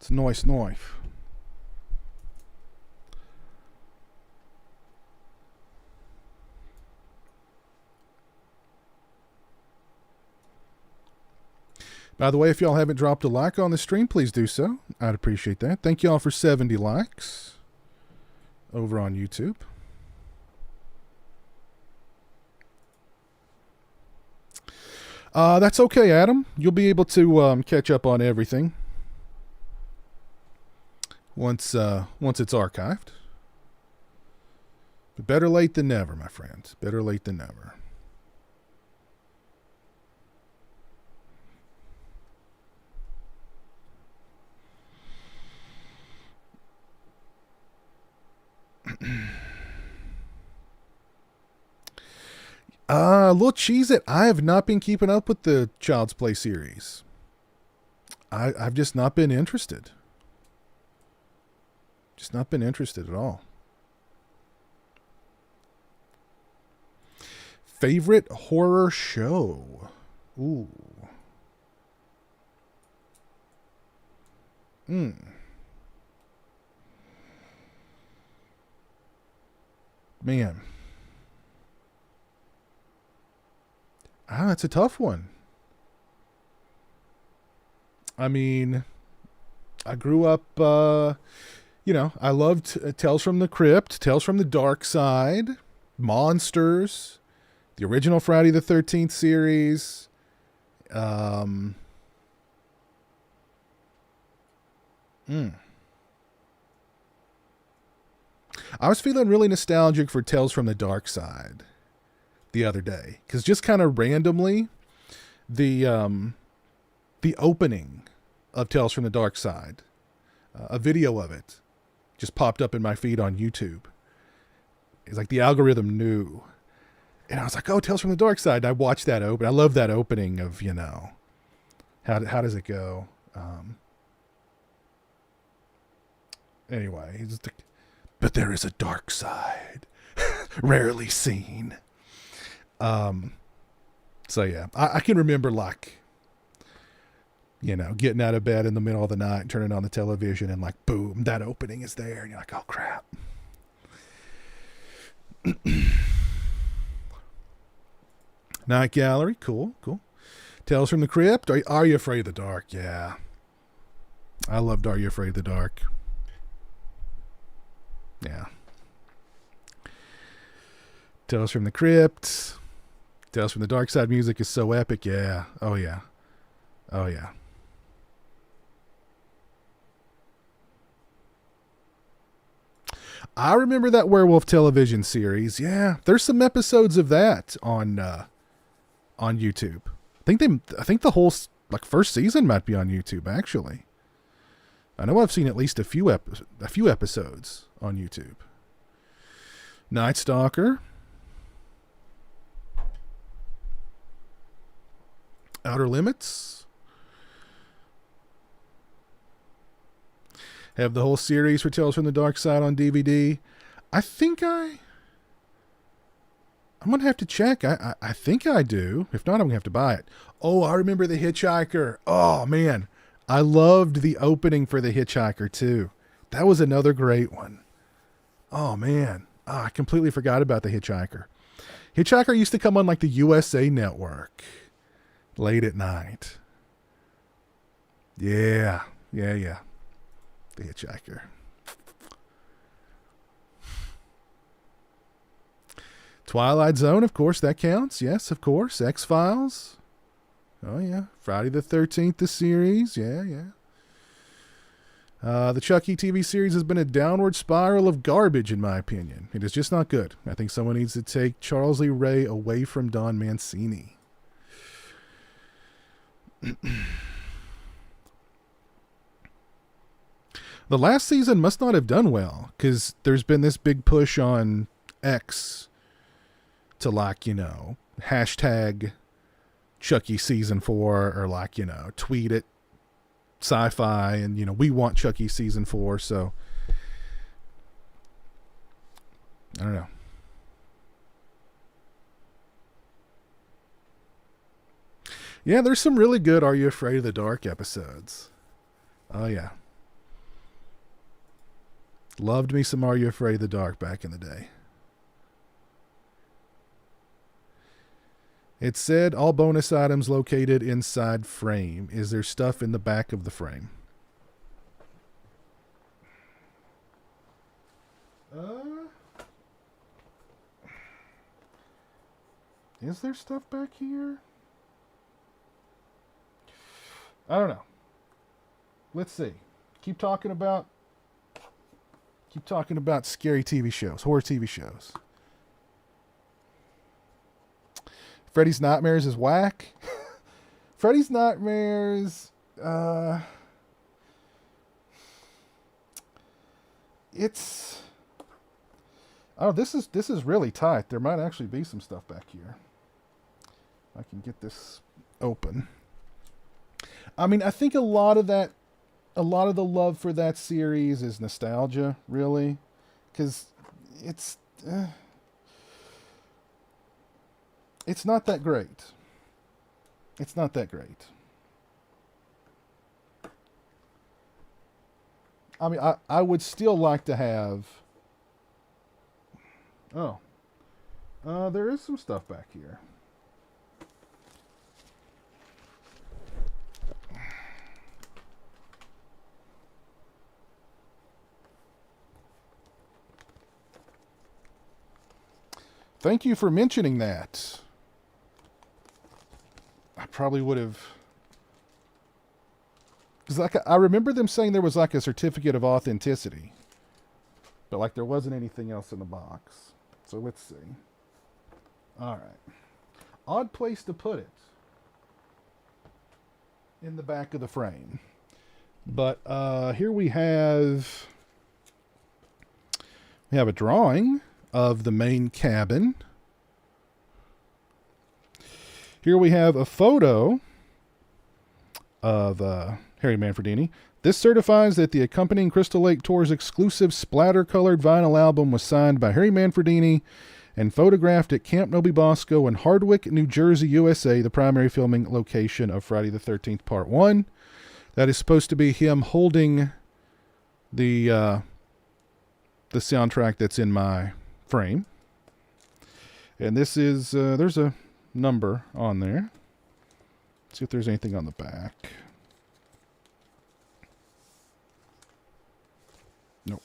It's a nice knife. By the way, if y'all haven't dropped a like on the stream, please do so. I'd appreciate that. Thank y'all for 70 likes over on YouTube. That's okay, Adam. You'll be able to catch up on everything once it's archived. But better late than never, my friends. Better late than never. Little Cheese It. I have not been keeping up with the Child's Play series. I've just not been interested. Just not been interested at all. Favorite horror show? Ooh. Man. That's a tough one. I mean, I grew up, I loved Tales from the Crypt, Tales from the Dark Side, Monsters, the original Friday the 13th series. I was feeling really nostalgic for Tales from the Dark Side the other day, because just kind of randomly, the opening of Tales from the Dark Side, a video of it, just popped up in my feed on YouTube. It's like the algorithm knew, and I was like, "Oh, Tales from the Dark Side." And I watched that open. I love that opening of how does it go? Anyway, but there is a dark side, rarely seen. So yeah, I can remember getting out of bed in the middle of the night, turning on the television, and boom, that opening is there, and you're like, oh crap. Night Gallery, cool. Tales from the Crypt. Are You Afraid of the Dark? Yeah, I loved Are You Afraid of the Dark. Yeah. Tales from the Crypt. Tales from the Dark Side music is so epic. Yeah. Oh, yeah. Oh, yeah. I remember that werewolf television series. Yeah. There's some episodes of that on YouTube. I think the whole first season might be on YouTube, actually. I know I've seen at least a few episodes on YouTube. Night Stalker. Outer Limits. Have the whole series for Tales from the Dark Side on DVD. I think I'm going to have to check. I think I do. If not, I'm going to have to buy it. Oh, I remember The Hitchhiker. Oh, man. I loved the opening for The Hitchhiker, too. That was another great one. Oh, man. I completely forgot about The Hitchhiker. Hitchhiker used to come on the USA Network late at night. Yeah. The Hitchhiker. Twilight Zone, of course, that counts. Yes, of course. X-Files. Oh, yeah. Friday the 13th, the series. Yeah. The Chucky TV series has been a downward spiral of garbage, in my opinion. It is just not good. I think someone needs to take Charles Lee Ray away from Don Mancini. The last season must not have done well, because there's been this big push on X to hashtag Chucky season 4, or tweet it sci-fi, and we want Chucky season 4. So I don't know. Yeah, there's some really good Are You Afraid of the Dark episodes. Oh yeah. Loved me some Are You Afraid of the Dark back in the day. It said all bonus items located inside frame. Is there stuff in the back of the frame? Is there stuff back here? I don't know. Let's see. Keep talking about scary TV shows, horror TV shows. Freddy's Nightmares is whack. Freddy's Nightmares, it's, oh, this is really tight. There might actually be some stuff back here. I can get this open. I mean, I think a lot of the love for that series is nostalgia, really, because it's not that great. It's not that great. I mean, I would still like to have. Oh, there is some stuff back here. Thank you for mentioning that. I probably would have. Cause I remember them saying there was like a certificate of authenticity, but like there wasn't anything else in the box. So let's see. All right. Odd place to put it. In the back of the frame. But here we have a drawing of the main cabin. Here we have a photo of Harry Manfredini. This certifies that the accompanying Crystal Lake Tour's exclusive splatter-colored vinyl album was signed by Harry Manfredini and photographed at Camp Nobi Bosco in Hardwick, New Jersey, USA, the primary filming location of Friday the 13th Part 1. That is supposed to be him holding the soundtrack that's in my frame. And this is, there's a number on there. Let's see if there's anything on the back. Nope.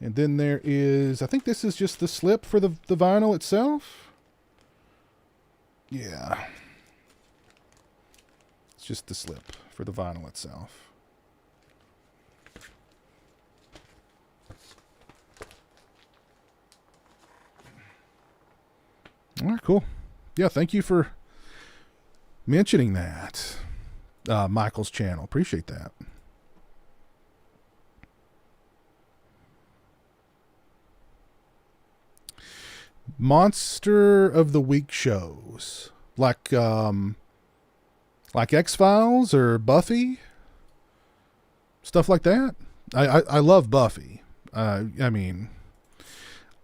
And then there is, I think this is just the slip for the vinyl itself. Yeah. It's just the slip for the vinyl itself. All right, cool. Yeah, thank you for mentioning that. Michael's channel. Appreciate that. Monster of the Week shows. Like X-Files or Buffy. Stuff like that. I love Buffy. I mean,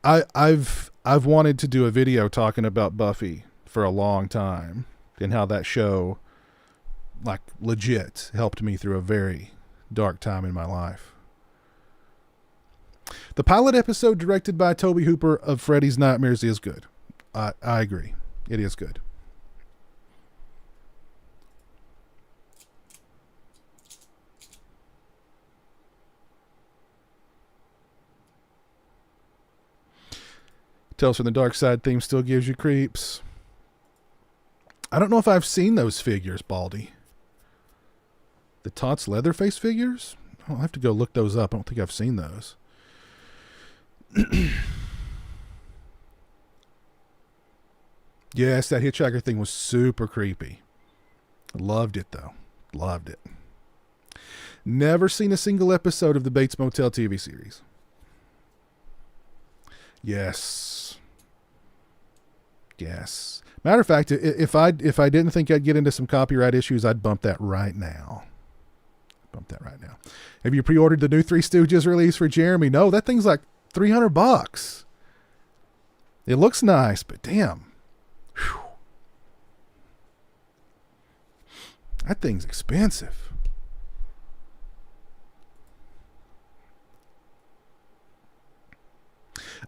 I've wanted to do a video talking about Buffy for a long time and how that show, like, legit helped me through a very dark time in my life. The pilot episode directed by Toby Hooper of Freddy's Nightmares is good. I agree. It is good. Tales from the Dark Side theme still gives you creeps. I don't know if I've seen those figures, Baldy. The Tots Leatherface figures? I'll have to go look those up. I don't think I've seen those. Yes, that hitchhiker thing was super creepy. Loved it, though. Loved it. Never seen a single episode of the Bates Motel TV series. Yes. Yes. Matter of fact, if I didn't think I'd get into some copyright issues, I'd bump that right now. Bump that right now. Have you pre-ordered the new Three Stooges release for Jeremy? No, that thing's like $300. It looks nice, but damn. Whew. That thing's expensive.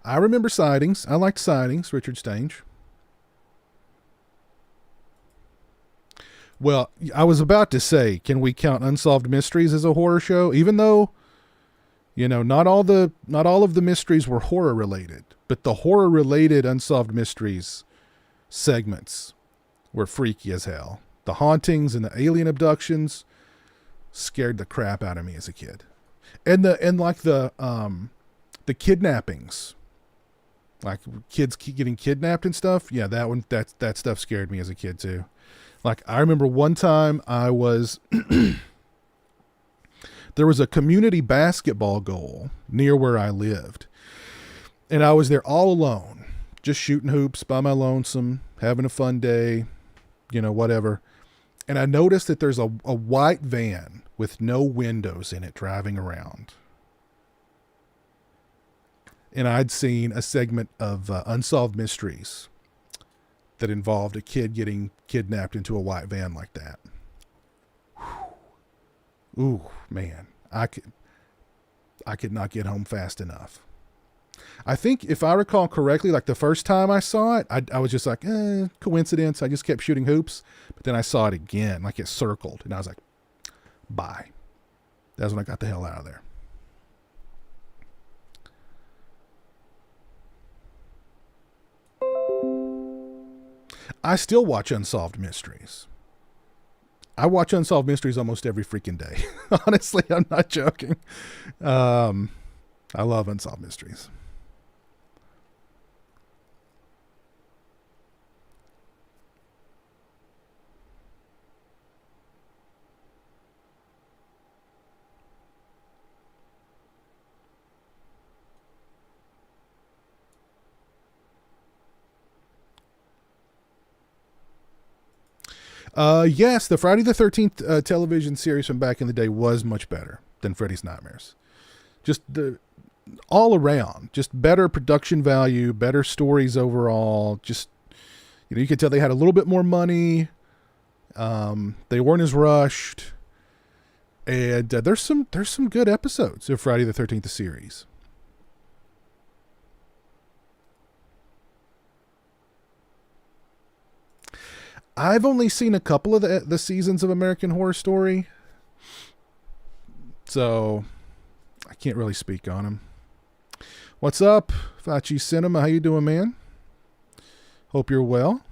I remember Sightings. I liked Sightings, Richard Stange. Well, I was about to say, can we count Unsolved Mysteries as a horror show? Even though, not all of the mysteries were horror related, but the horror related Unsolved Mysteries segments were freaky as hell. The hauntings and the alien abductions scared the crap out of me as a kid. And the kidnappings, like kids getting kidnapped and stuff. Yeah, that stuff scared me as a kid too. Like, I remember one time there was a community basketball goal near where I lived. And I was there all alone, just shooting hoops by my lonesome, having a fun day, whatever. And I noticed that there's a white van with no windows in it driving around. And I'd seen a segment of Unsolved Mysteries that involved a kid getting kidnapped into a white van like that. Whew. Ooh, man. I could not get home fast enough. I think if I recall correctly, like the first time I saw it, I was just like, coincidence. I just kept shooting hoops. But then I saw it again, like it circled. And I was like, bye. That's when I got the hell out of there. I still watch Unsolved Mysteries. I watch Unsolved Mysteries almost every freaking day. Honestly, I'm not joking. I love Unsolved Mysteries. Yes, the Friday the 13th television series from back in the day was much better than Freddy's Nightmares. Just all around, just better production value, better stories overall. Just, you could tell they had a little bit more money. They weren't as rushed. And there's some good episodes of Friday the 13th series. I've only seen a couple of the seasons of American Horror Story, so I can't really speak on them. What's up, Fachi Cinema? How you doing, man? Hope you're well.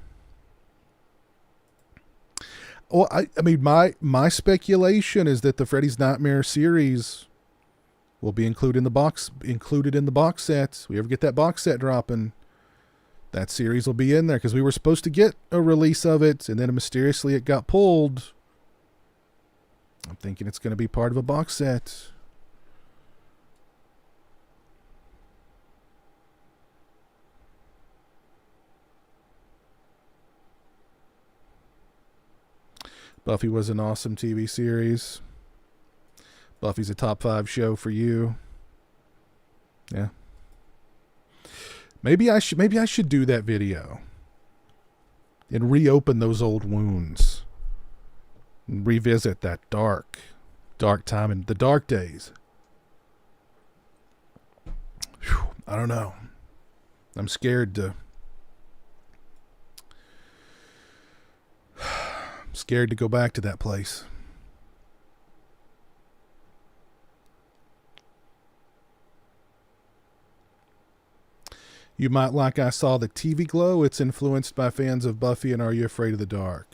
Well, I mean, my speculation is that the Freddy's Nightmare series will be included in the box sets. We ever get that box set dropping, that series will be in there, because we were supposed to get a release of it, and then mysteriously it got pulled. I'm thinking it's going to be part of a box set. Buffy was an awesome TV series. Buffy's a top 5 show for you. Yeah. Maybe I should do that video and reopen those old wounds and revisit that dark time in the dark days. Whew, I don't know. I'm scared to go back to that place. You might like I Saw the TV Glow. It's influenced by fans of Buffy and Are You Afraid of the Dark?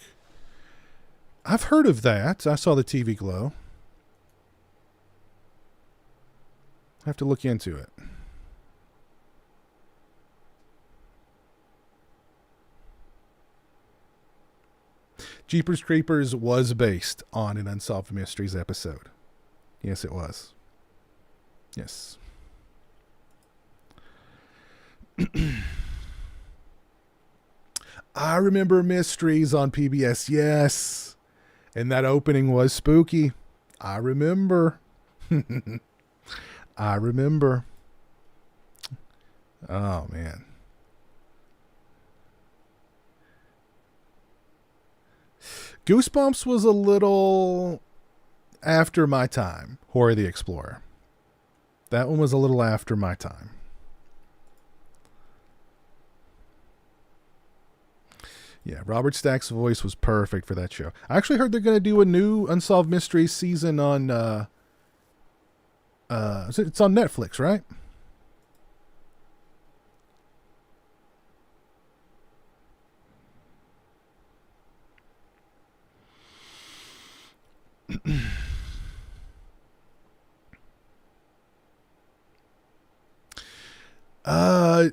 I've heard of that. I Saw the TV Glow. I have to look into it. Jeepers Creepers was based on an Unsolved Mysteries episode. Yes, it was. Yes. I remember Mysteries on PBS. Yes. And that opening was spooky. I remember. I remember. Oh, man. Goosebumps was a little after my time. Horror the Explorer. That one was a little after my time. Yeah, Robert Stack's voice was perfect for that show. I actually heard they're going to do a new Unsolved Mysteries season on it's on Netflix, right?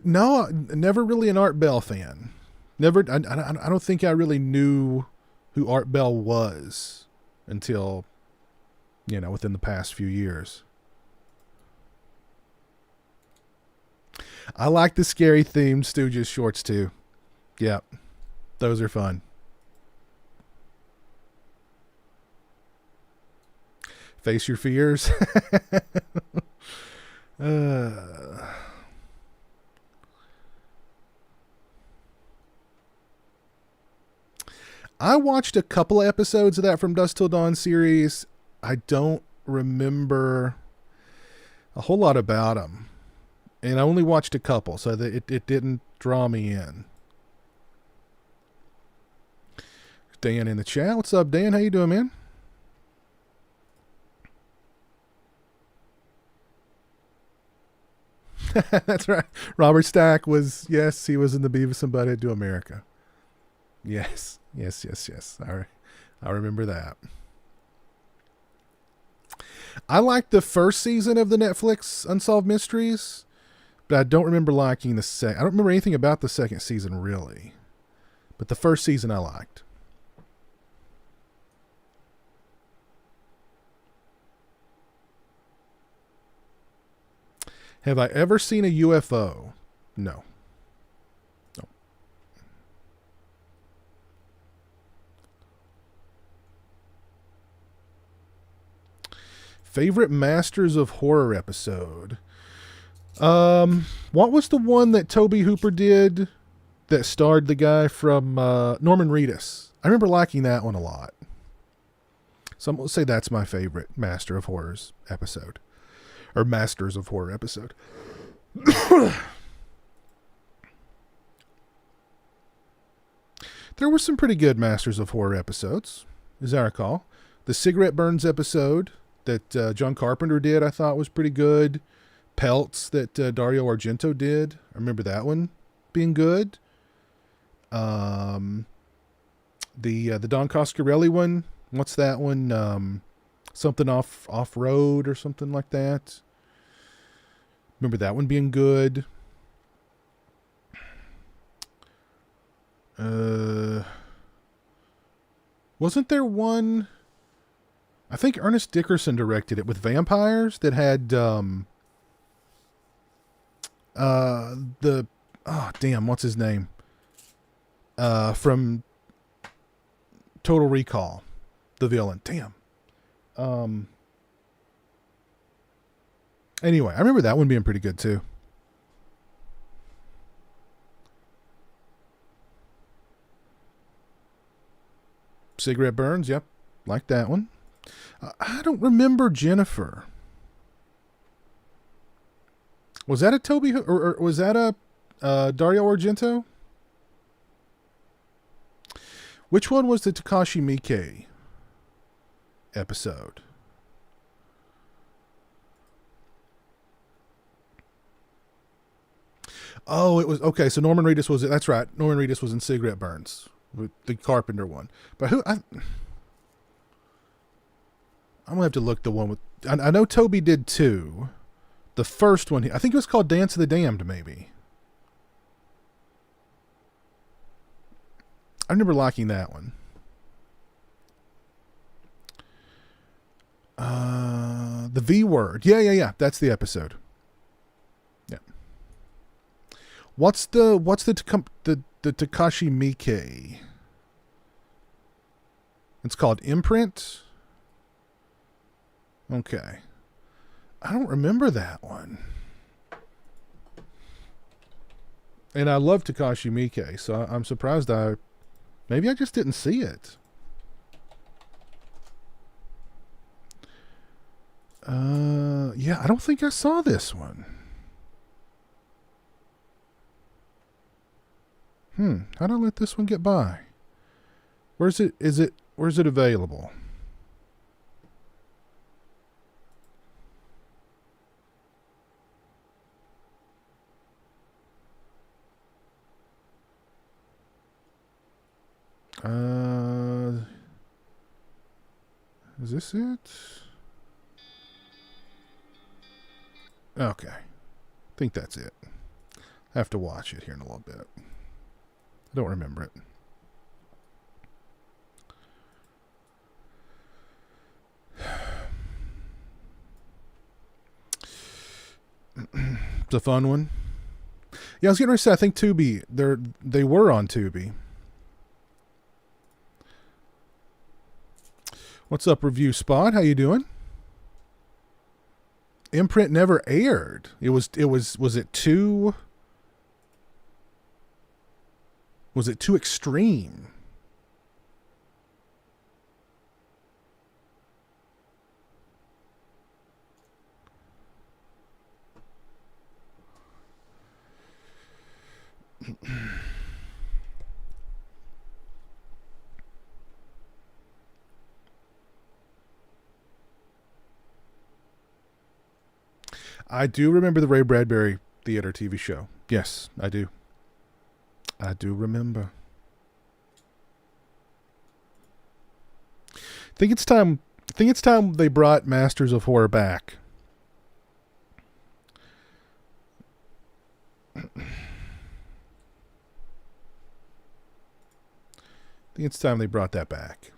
No, never really an Art Bell fan. Never. I don't think I really knew who Art Bell was until, within the past few years. I like the scary themed Stooges shorts too. Yep, those are fun. Face your fears. uh, I watched a couple of episodes of that From Dusk Till Dawn series. I don't remember a whole lot about them. And I only watched a couple, so that it didn't draw me in. Dan in the chat. What's up, Dan? How you doing, man? That's right. Robert Stack was, yes, he was in the Beavis and Butthead Do America. Yes. I remember that. I liked the first season of the Netflix Unsolved Mysteries, but I don't remember liking the second. I don't remember anything about the second season, really. But the first season I liked. Have I ever seen a UFO? No. Favorite Masters of Horror episode? What was the one that Toby Hooper did that starred the guy from Norman Reedus? I remember liking that one a lot. So I'm going to say that's my favorite Master of Horrors episode. Or Masters of Horror episode. There were some pretty good Masters of Horror episodes, as I recall. The Cigarette Burns episode that John Carpenter did, I thought was pretty good. Pelts that Dario Argento did. I remember that one being good. The Don Coscarelli one. What's that one? Something off road or something like that. Remember that one being good. Wasn't there one? I think Ernest Dickerson directed it with vampires that had what's his name? From Total Recall, the villain. Anyway, I remember that one being pretty good too. Cigarette Burns, yep, like that one. I don't remember Jennifer. Was that a Toby or was that a Dario Argento? Which one was the Takashi Miike episode? Oh, it was okay. So Norman Reedus was it? That's right. Norman Reedus was in Cigarette Burns, with the Carpenter one. But I'm gonna have to look the one with. I know Toby did two. The first one, I think it was called Dance of the Damned, maybe. I remember liking that one. The V Word. Yeah. That's the episode. Yeah. What's the Takashi Miike? It's called Imprint. Okay. I don't remember that one. And I love Takashi Miike, so I'm surprised maybe I just didn't see it. Yeah, I don't think I saw this one. How do I let this one get by? Where's it available? Is this it? Okay. I think that's it. I have to watch it here in a little bit. I don't remember it. It's a fun one. Yeah, I was getting ready to say, I think Tubi, they were on Tubi. What's up, Review Spot? How you doing? Imprint never aired. Was it too extreme? I do remember the Ray Bradbury Theater TV show. Yes, I do. I do remember. I think it's time they brought Masters of Horror back. I think it's time they brought that back.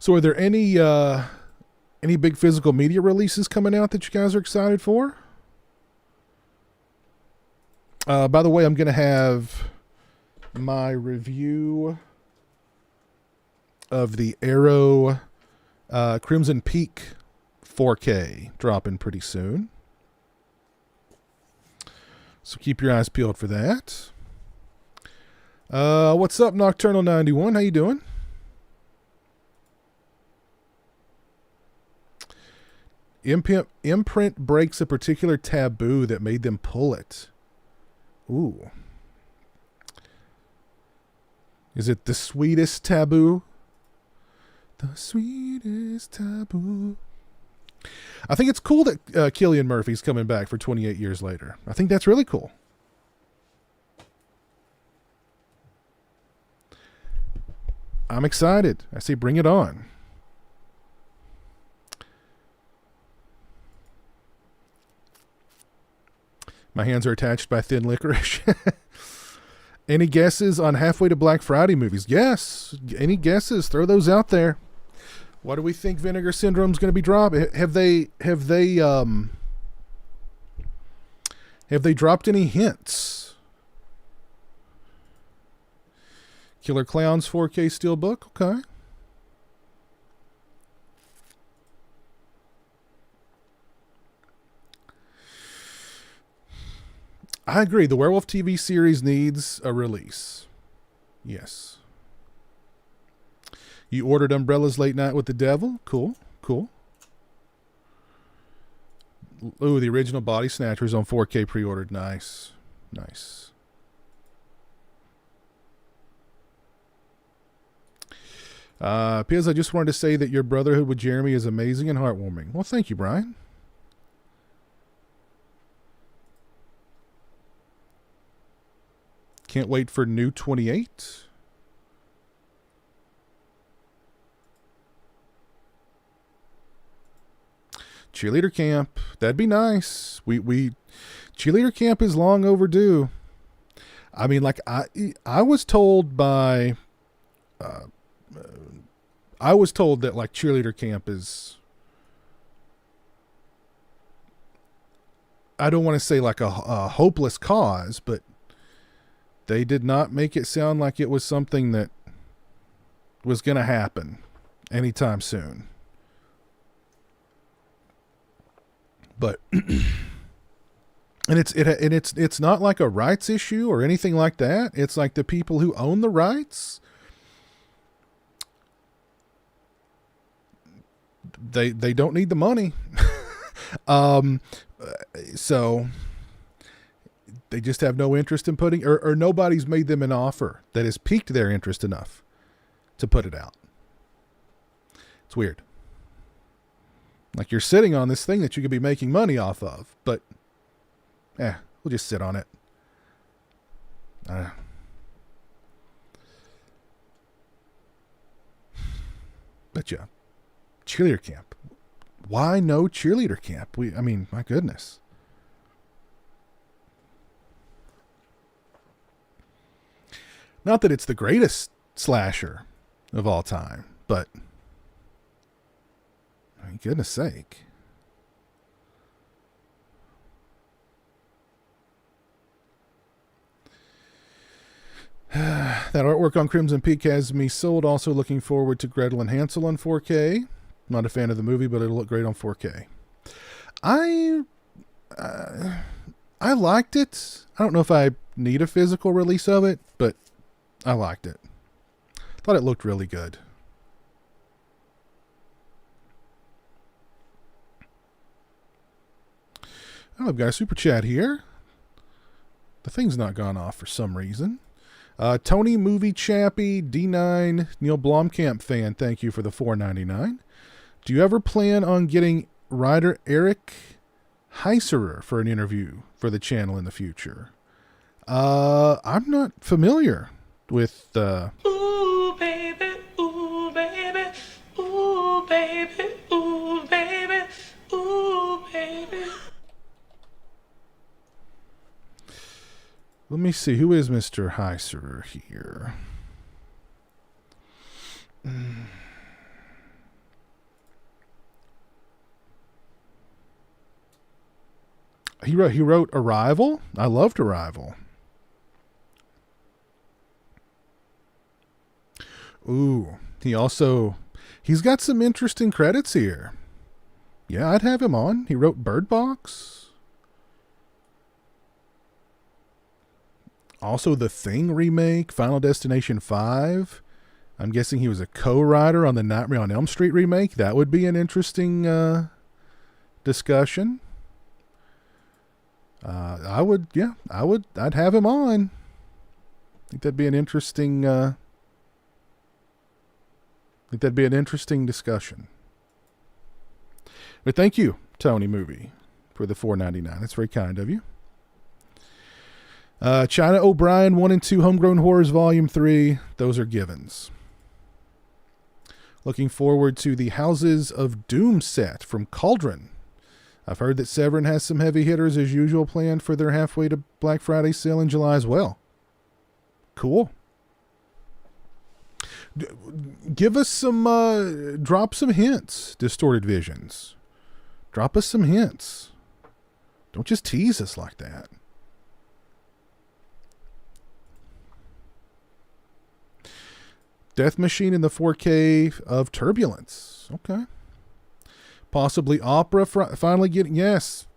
So are there any big physical media releases coming out that you guys are excited for? By the way, I'm going to have my review of the Arrow Crimson Peak 4K dropping pretty soon. So keep your eyes peeled for that. What's up, Nocturnal 91? How you doing? Imprint breaks a particular taboo that made them pull it. Ooh. Is it the sweetest taboo? The sweetest taboo. I think it's cool that Cillian Murphy's coming back for 28 years later. I think that's really cool. I'm excited. I say bring it on. My hands are attached by thin licorice. Any guesses on halfway to Black Friday movies? Yes. Any guesses? Throw those out there. What do we think Vinegar Syndrome's going to be dropping? Have they dropped any hints? Killer Clowns 4K Steelbook? Okay. I agree. The Werewolf TV series needs a release. Yes. You ordered Umbrella's Late Night with the Devil? Cool. Cool. Ooh, the original Body Snatchers on 4K pre-ordered. Nice. Nice. Piz, I just wanted to say that your brotherhood with Jeremy is amazing and heartwarming. Well, thank you, Brian. Can't wait for new 28. Cheerleader camp. That'd be nice. We cheerleader camp is long overdue. I mean, like I was told by I was told that like cheerleader camp is, I don't want to say like a hopeless cause, but they did not make it sound like it was something that was going to happen anytime soon. But it's not like a rights issue or anything like that. It's like the people who own the rights, they don't need the money. So they just have no interest in putting, or nobody's made them an offer that has piqued their interest enough to put it out. It's weird. Like you're sitting on this thing that you could be making money off of, but we'll just sit on it. But yeah, cheerleader camp. Why no cheerleader camp? My goodness. Not that it's the greatest slasher of all time, but goodness sake. That artwork on Crimson Peak has me sold. Also looking forward to Gretel and Hansel on 4K. Not a fan of the movie, but it'll look great on 4K. I liked it. I don't know if I need a physical release of it, but I liked it. Thought it looked really good. Oh, I've got a super chat here. The thing's not gone off for some reason. Tony Movie Chappie D9 Neil Blomkamp fan, thank you for the $4.99. Do you ever plan on getting writer Eric Heiserer for an interview for the channel in the future? I'm not familiar with Ooh, baby, ooh, baby, ooh, baby, ooh, baby, ooh, baby. Let me see. Who is Mr. Heiserer here? He wrote Arrival. I loved Arrival. Ooh, he's got some interesting credits here. Yeah, I'd have him on. He wrote Bird Box. Also, The Thing remake, Final Destination 5. I'm guessing he was a co-writer on the Nightmare on Elm Street remake. That would be an interesting discussion. I'd have him on. I think that'd be an interesting discussion. But thank you, Tony Movie, for the $4.99. That's very kind of you. China O'Brien 1 and 2 Homegrown Horrors Volume 3. Those are givens. Looking forward to the Houses of Doom set from Cauldron. I've heard that Severin has some heavy hitters as usual planned for their halfway to Black Friday sale in July as well. Cool. Give us some, drop some hints, Distorted Visions. Drop us some hints. Don't just tease us like that. Death Machine in the 4K of Turbulence. Okay. Possibly Opera finally getting... Yes.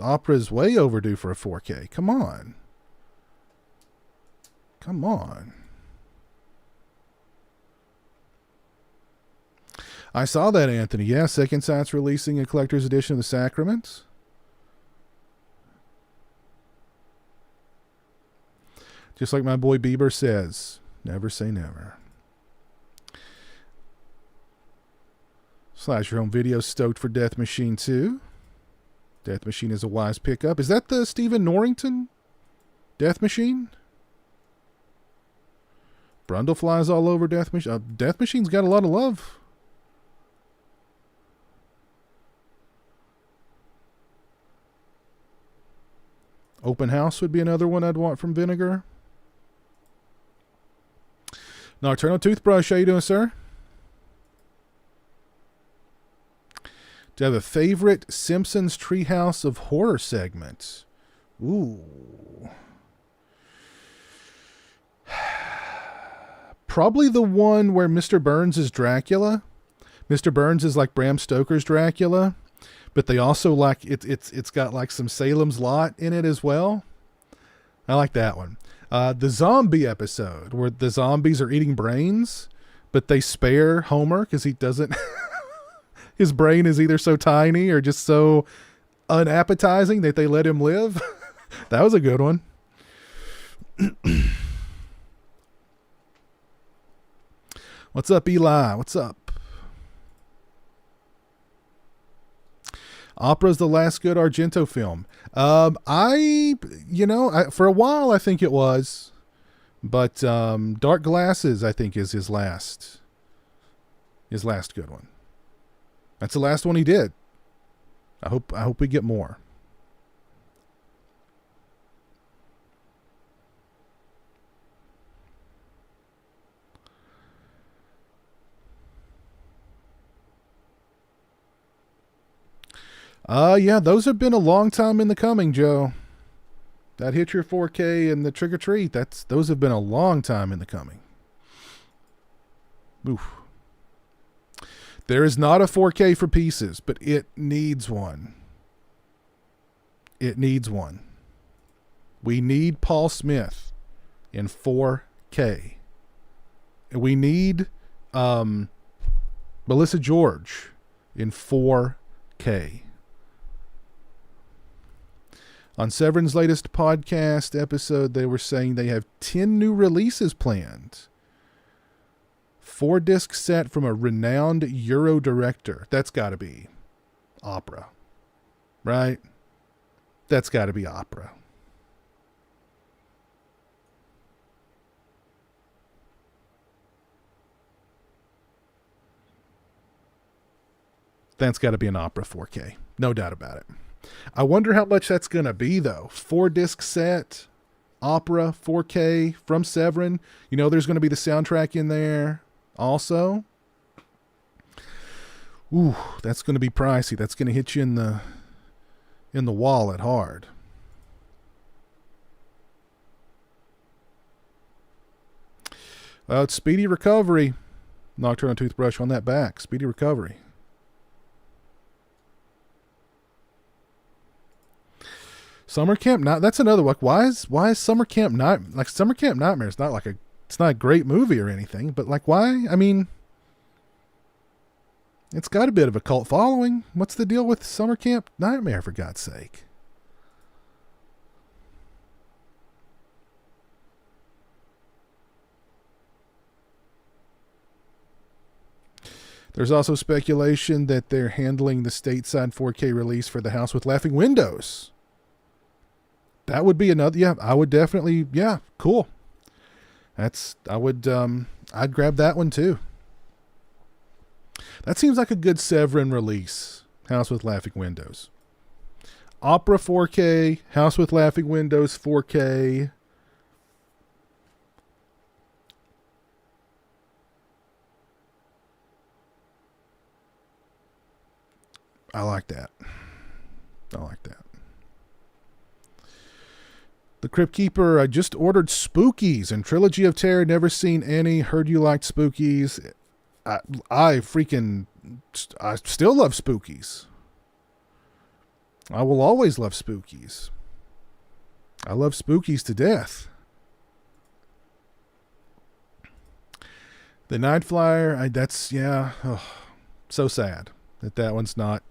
Opera is way overdue for a 4K. Come on. I saw that, Anthony. Yeah, Second Sight's releasing a collector's edition of The Sacrament. Just like my boy Bieber says, never say never. Slash Your Home Video stoked for Death Machine 2. Death Machine is a wise pickup. Is that the Stephen Norrington Death Machine? Brundle flies all over Death Machine. Death Machine's got a lot of love. Open House would be another one I'd want from Vinegar. Nocturnal Toothbrush, how you doing, sir? Do you have a favorite Simpsons Treehouse of Horror segment? Ooh. Probably the one where Mr. Burns is Dracula. Mr. Burns is like Bram Stoker's Dracula. but they also like it's got like some Salem's Lot in it as well. I like that one. The zombie episode where the zombies are eating brains, but they spare Homer because he doesn't. His brain is either so tiny or just so unappetizing that they let him live. That was a good one. What's up, Eli? What's up? Opera's the last good Argento film. For a while I think it was, but Dark Glasses I think is his last good one. That's the last one he did. I hope we get more. Yeah, those have been a long time in the coming, Joe. That Hit Your 4K and the Trick or Treat, those have been a long time in the coming. Oof. There is not a 4K for Pieces, but it needs one. It needs one. We need Paul Smith in 4K. We need Melissa George in 4K. On Severin's latest podcast episode, they were saying they have 10 new releases planned. 4-disc set from a renowned Euro director. That's got to be opera, right? That's got to be opera. That's got to be an opera 4K. No doubt about it. I wonder how much that's going to be, though. 4-disc set, opera, 4K from Severin. You know, there's going to be the soundtrack in there also. Ooh, that's going to be pricey. That's going to hit you in the wallet hard. It's Speedy Recovery. Nocturnal Toothbrush on that back. Speedy Recovery. Summer Camp Night. That's another one. Why is Summer Camp Night like Summer Camp Nightmare? It's not like it's not a great movie or anything, but like why? I mean, it's got a bit of a cult following. What's the deal with Summer Camp Nightmare, for God's sake? There's also speculation that they're handling the stateside 4K release for The House with Laughing Windows. That would be another, yeah, I would definitely, yeah, cool. I'd grab that one too. That seems like a good Severin release, House with Laughing Windows. Opera 4K, House with Laughing Windows 4K. I like that. The Crypt Keeper, I just ordered Spookies and Trilogy of Terror. Never seen any. Heard you liked Spookies. I still love Spookies. I will always love Spookies. I love Spookies to death. The Night Flyer, so sad that one's not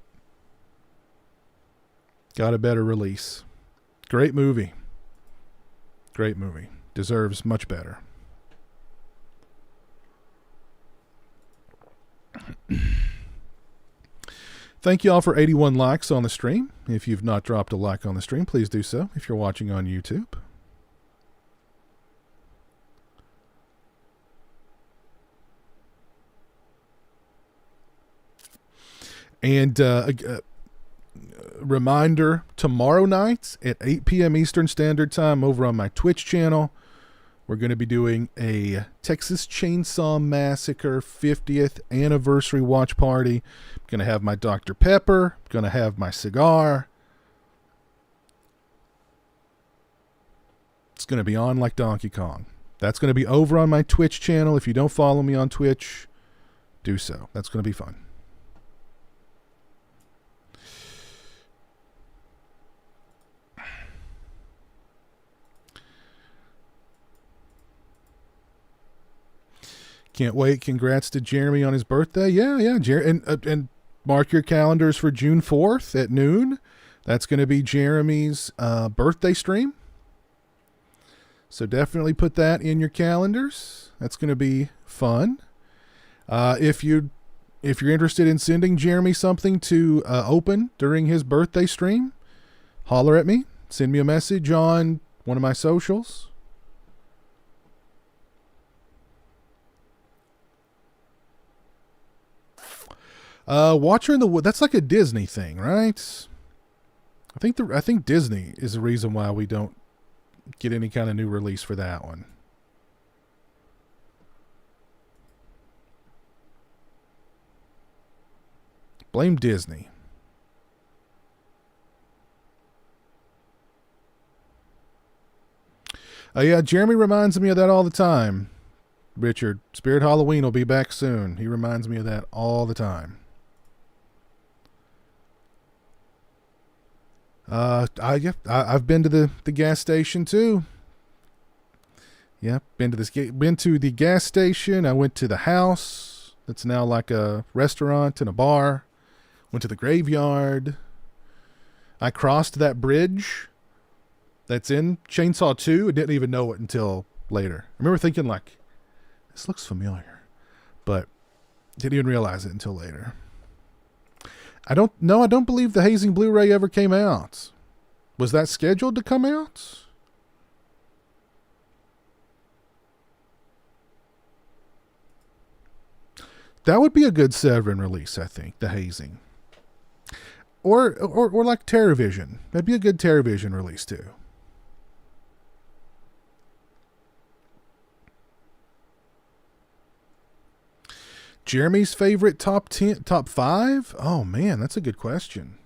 got a better release. Great movie. Deserves much better. Thank you all for 81 likes on the stream. If you've not dropped a like on the stream, please do so if you're watching on YouTube. And reminder, tomorrow night at 8 p.m. Eastern Standard Time over on my Twitch channel, we're going to be doing a Texas Chainsaw Massacre 50th anniversary watch party. I'm going to have my Dr. Pepper, going to have my cigar. It's going to be on like Donkey Kong. That's going to be over on my Twitch channel. If you don't follow me on Twitch, do so. That's going to be fun. Can't wait. Congrats to Jeremy on his birthday. Yeah. And mark your calendars for June 4th at noon. That's going to be Jeremy's birthday stream. So definitely put that in your calendars. That's going to be fun. If you're interested in sending Jeremy something to open during his birthday stream, holler at me. Send me a message on one of my socials. Watcher in the Wood. That's like a Disney thing, right? I think Disney is the reason why we don't get any kind of new release for that one. Blame Disney. Yeah, Jeremy reminds me of that all the time. Richard, Spirit Halloween will be back soon. He reminds me of that all the time. I've been to the gas station too. Yeah, been to the gas station. I went to the house that's now like a restaurant and a bar. Went to the graveyard. I crossed that bridge that's in Chainsaw 2. I didn't even know it until later. I remember thinking like, this looks familiar, but didn't even realize it until later. I don't believe the Hazing Blu-ray ever came out. Was that scheduled to come out? That would be a good Severin release, I think, the Hazing. Or like TerraVision. That'd be a good TerraVision release too. Jeremy's favorite top 5? Oh man, that's a good question.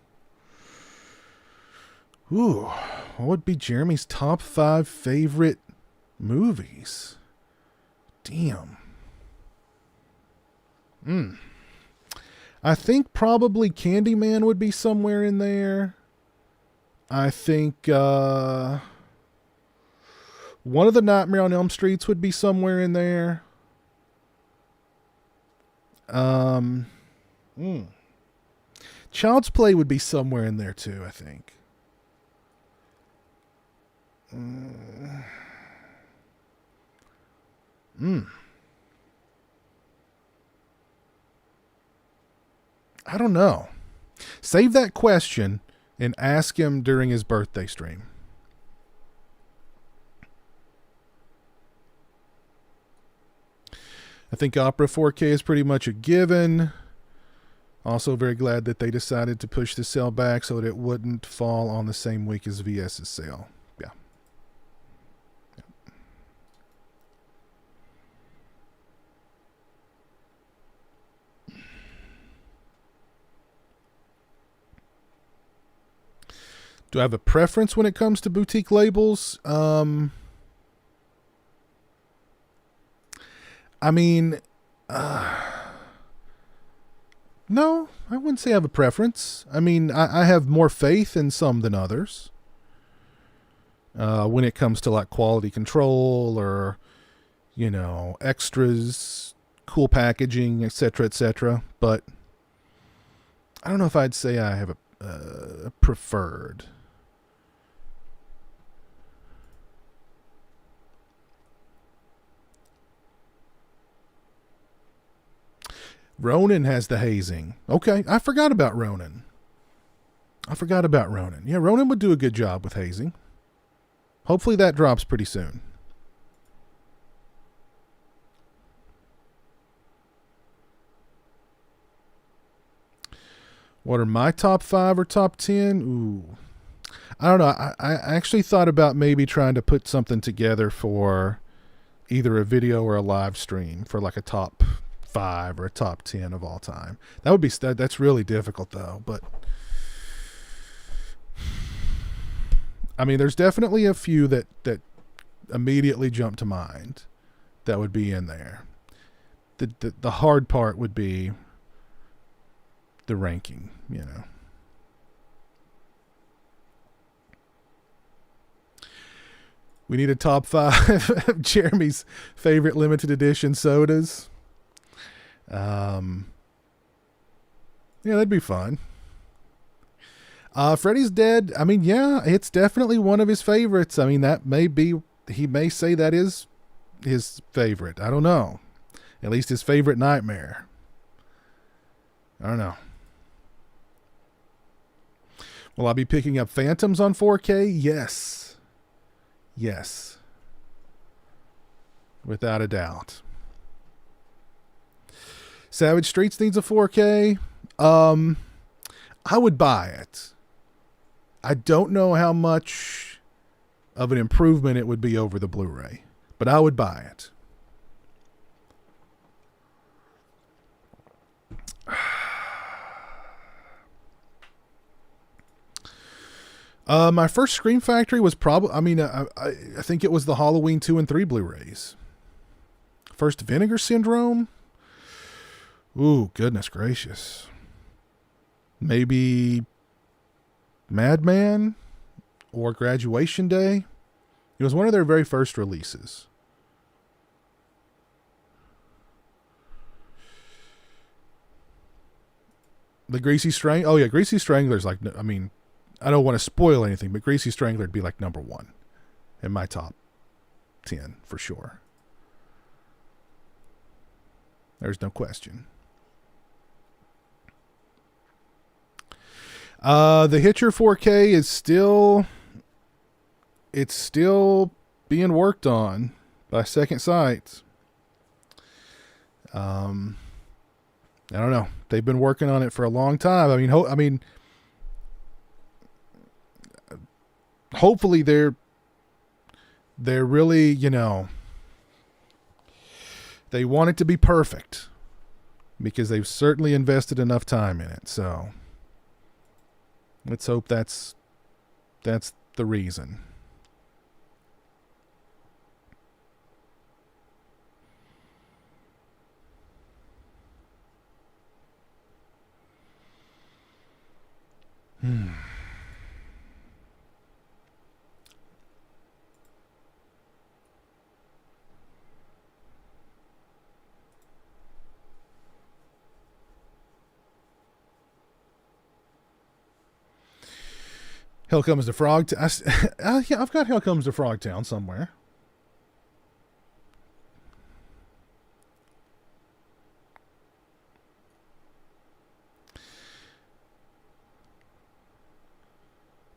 Ooh, what would be Jeremy's top 5 favorite movies? Damn. I think probably Candyman would be somewhere in there. I think one of the Nightmare on Elm Streets would be somewhere in there. Child's Play would be somewhere in there too, I think. I don't know. Save that question and ask him during his birthday stream. I think Opera 4K is pretty much a given. Also very glad that they decided to push the sale back so that it wouldn't fall on the same week as VS's sale. Yeah. Do I have a preference when it comes to boutique labels? I mean, no, I wouldn't say I have a preference. I mean, I have more faith in some than others. When it comes to like quality control or, extras, cool packaging, etc., etc. But I don't know if I'd say I have a preferred. Ronin has the hazing. Okay, I forgot about Ronin. Yeah, Ronin would do a good job with hazing. Hopefully that drops pretty soon. What are my top 5 or top 10? Ooh. I don't know. I actually thought about maybe trying to put something together for either a video or a live stream for like a top 5 or a top 10 of all time. That's really difficult though, but I mean there's definitely a few that immediately jump to mind that would be in there. The hard part would be the ranking, We need a top 5 of Jeremy's favorite limited edition sodas. Yeah, that'd be fun. Freddy's Dead. I mean, yeah, it's definitely one of his favorites. I mean, that may be, he may say that is his favorite. I don't know. At least his favorite nightmare. I don't know. Will I be picking up Phantoms on 4K? Yes. Yes. Without a doubt. Savage Streets needs a 4K. I would buy it. I don't know how much of an improvement it would be over the Blu-ray, but I would buy it. My first Scream Factory was probably, I think it was the Halloween 2 and 3 Blu-rays. First Vinegar Syndrome? Ooh, goodness gracious. Maybe Madman or Graduation Day. It was one of their very first releases. The Greasy Strangler. Oh yeah, Greasy Strangler's like, I mean, I don't want to spoil anything, but Greasy Strangler would be like number 1 in my top 10 for sure. There's no question. The Hitcher 4K is still, it's still being worked on by Second Sight. I don't know. They've been working on it for a long time. I mean, hopefully they're really, you know, they want it to be perfect because they've certainly invested enough time in it. So let's hope that's the reason. Hell Comes to Frogtown. Yeah, I've got Hell Comes to Frogtown somewhere.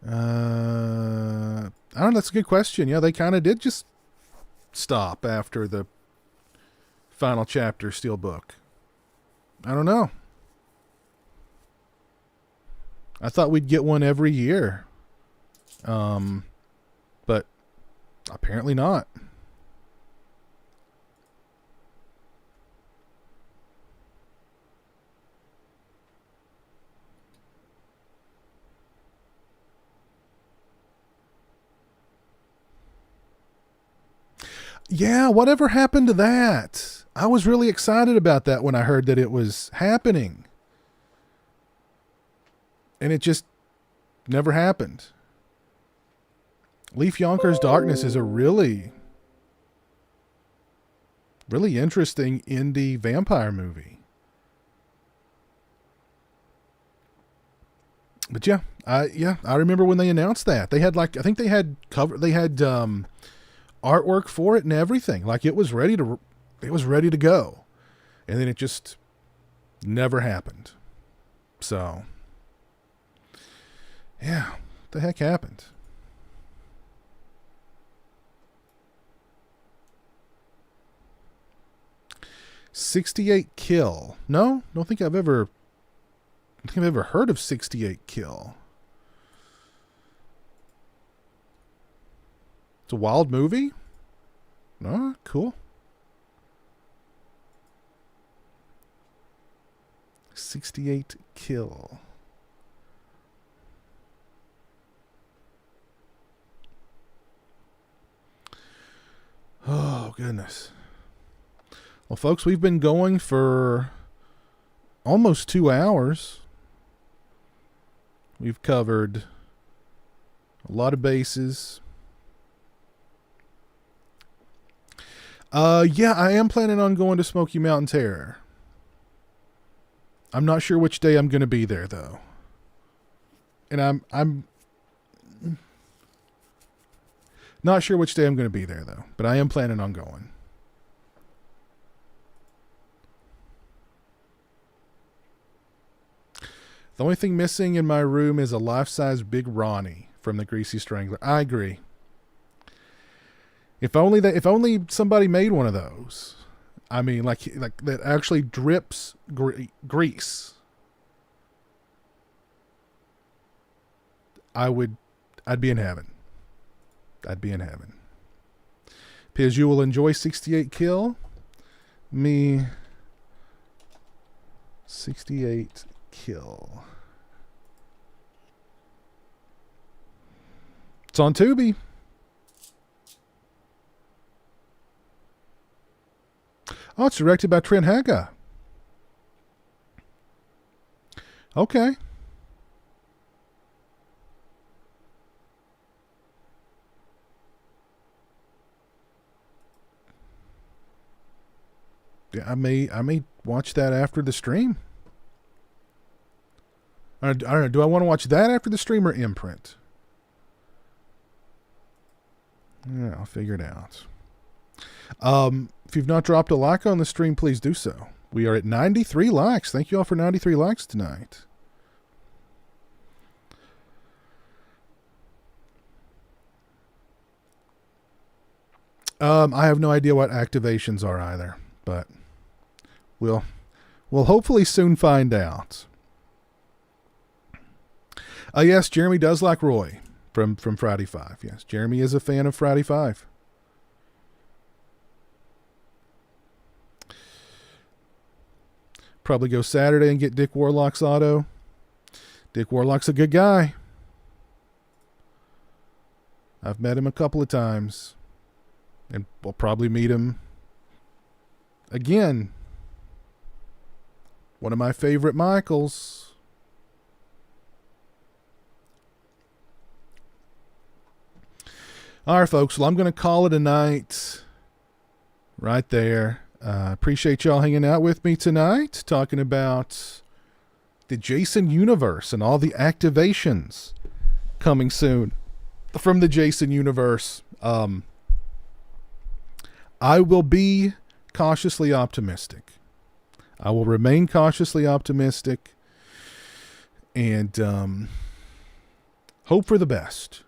I don't know. That's a good question. Yeah, they kind of did just stop after the final chapter Steelbook. I don't know. I thought we'd get one every year. But apparently not. Yeah, whatever happened to that? I was really excited about that when I heard that it was happening. And it just never happened. Leif Yonker's Darkness is a really, really interesting indie vampire movie. But yeah, I remember when they announced that. They had like, I think they had artwork for it and everything. Like it was ready to go. And then it just never happened. So yeah, what the heck happened? "68 Kill." No, don't think I've ever heard of 68 Kill. It's a wild movie? Oh, cool. 68 Kill. Oh, goodness. Well, folks, we've been going for almost 2 hours. We've covered a lot of bases. Yeah, I am planning on going to Smoky Mountain Terror. I'm not sure which day I'm going to be there though. And I'm not sure which day I'm going to be there though, but I am planning on going. The only thing missing in my room is a life-size Big Ronnie from the Greasy Strangler. I agree. If only somebody made one of those. I mean, like that actually drips grease. I'd be in heaven. I'd be in heaven. Piz, you will enjoy 68 kill. Me 68 kill. It's on Tubi. Oh, it's directed by Trent Haga. Okay. Yeah, I may watch that after the stream. I don't know. Do I want to watch that after the stream or Imprint? Yeah, I'll figure it out. If you've not dropped a like on the stream, please do so. We are at 93 likes. Thank you all for 93 likes tonight. I have no idea what activations are either, but we'll hopefully soon find out. Yes, Jeremy does like Roy from Friday 5. Yes, Jeremy is a fan of Friday 5. Probably go Saturday and get Dick Warlock's auto. Dick Warlock's a good guy. I've met him a couple of times. And we'll probably meet him again. One of my favorite Michaels. All right, folks. Well, I'm going to call it a night right there. Appreciate y'all hanging out with me tonight, talking about the Jason universe and all the activations coming soon from the Jason universe. I will be cautiously optimistic. I will remain cautiously optimistic and hope for the best.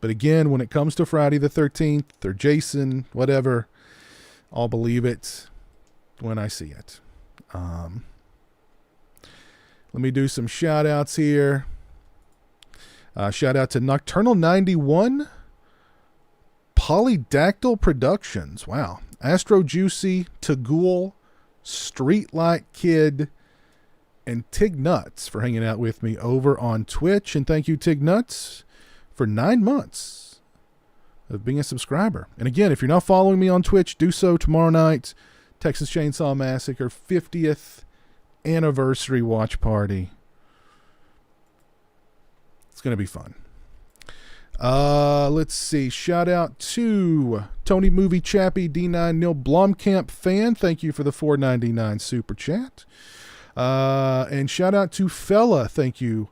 But again, when it comes to Friday the 13th or Jason, whatever, I'll believe it when I see it. Let me do some shout outs here. Shout out to Nocturnal 91, Polydactyl Productions. Wow. Astro Juicy, Tagul, Streetlight Kid, and Tig Nuts for hanging out with me over on Twitch. And thank you, Tig Nuts, for 9 months of being a subscriber. And again, if you're not following me on Twitch, do so tomorrow night. Texas Chainsaw Massacre 50th anniversary watch party. It's going to be fun. Let's see. Shout out to Tony Movie Chappie D9 Neil Blomkamp fan. Thank you for the $4.99 super chat. And shout out to Fella. Thank you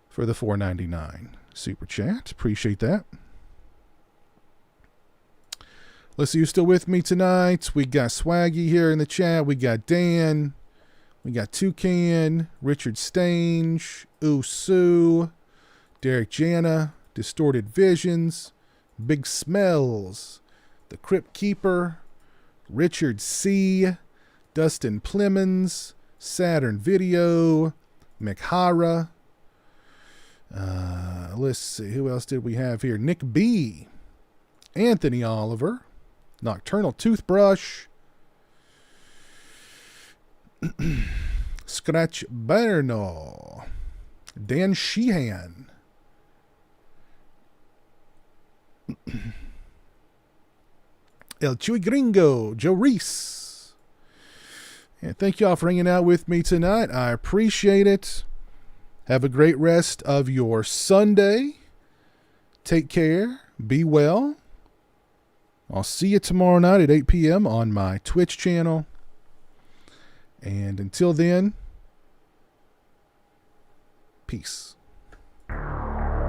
for the $4.99 super chat. Appreciate that. Let's see who's still with me tonight. We got Swaggy here in the chat. We got Dan. We got Toucan, Richard Stange, Usu, Derek Jana, Distorted Visions, Big Smells, The Crypt Keeper, Richard C., Dustin Plemons, Saturn Video, McHara. Let's see, who else did we have here? Nick B., Anthony Oliver, Nocturnal Toothbrush, Scratch Berno, Dan Sheehan, El Chuy Gringo, Joe Reese. And thank y'all for hanging out with me tonight. I appreciate it. Have a great rest of your Sunday. Take care. Be well. I'll see you tomorrow night at 8 p.m. on my Twitch channel. And until then, Peace.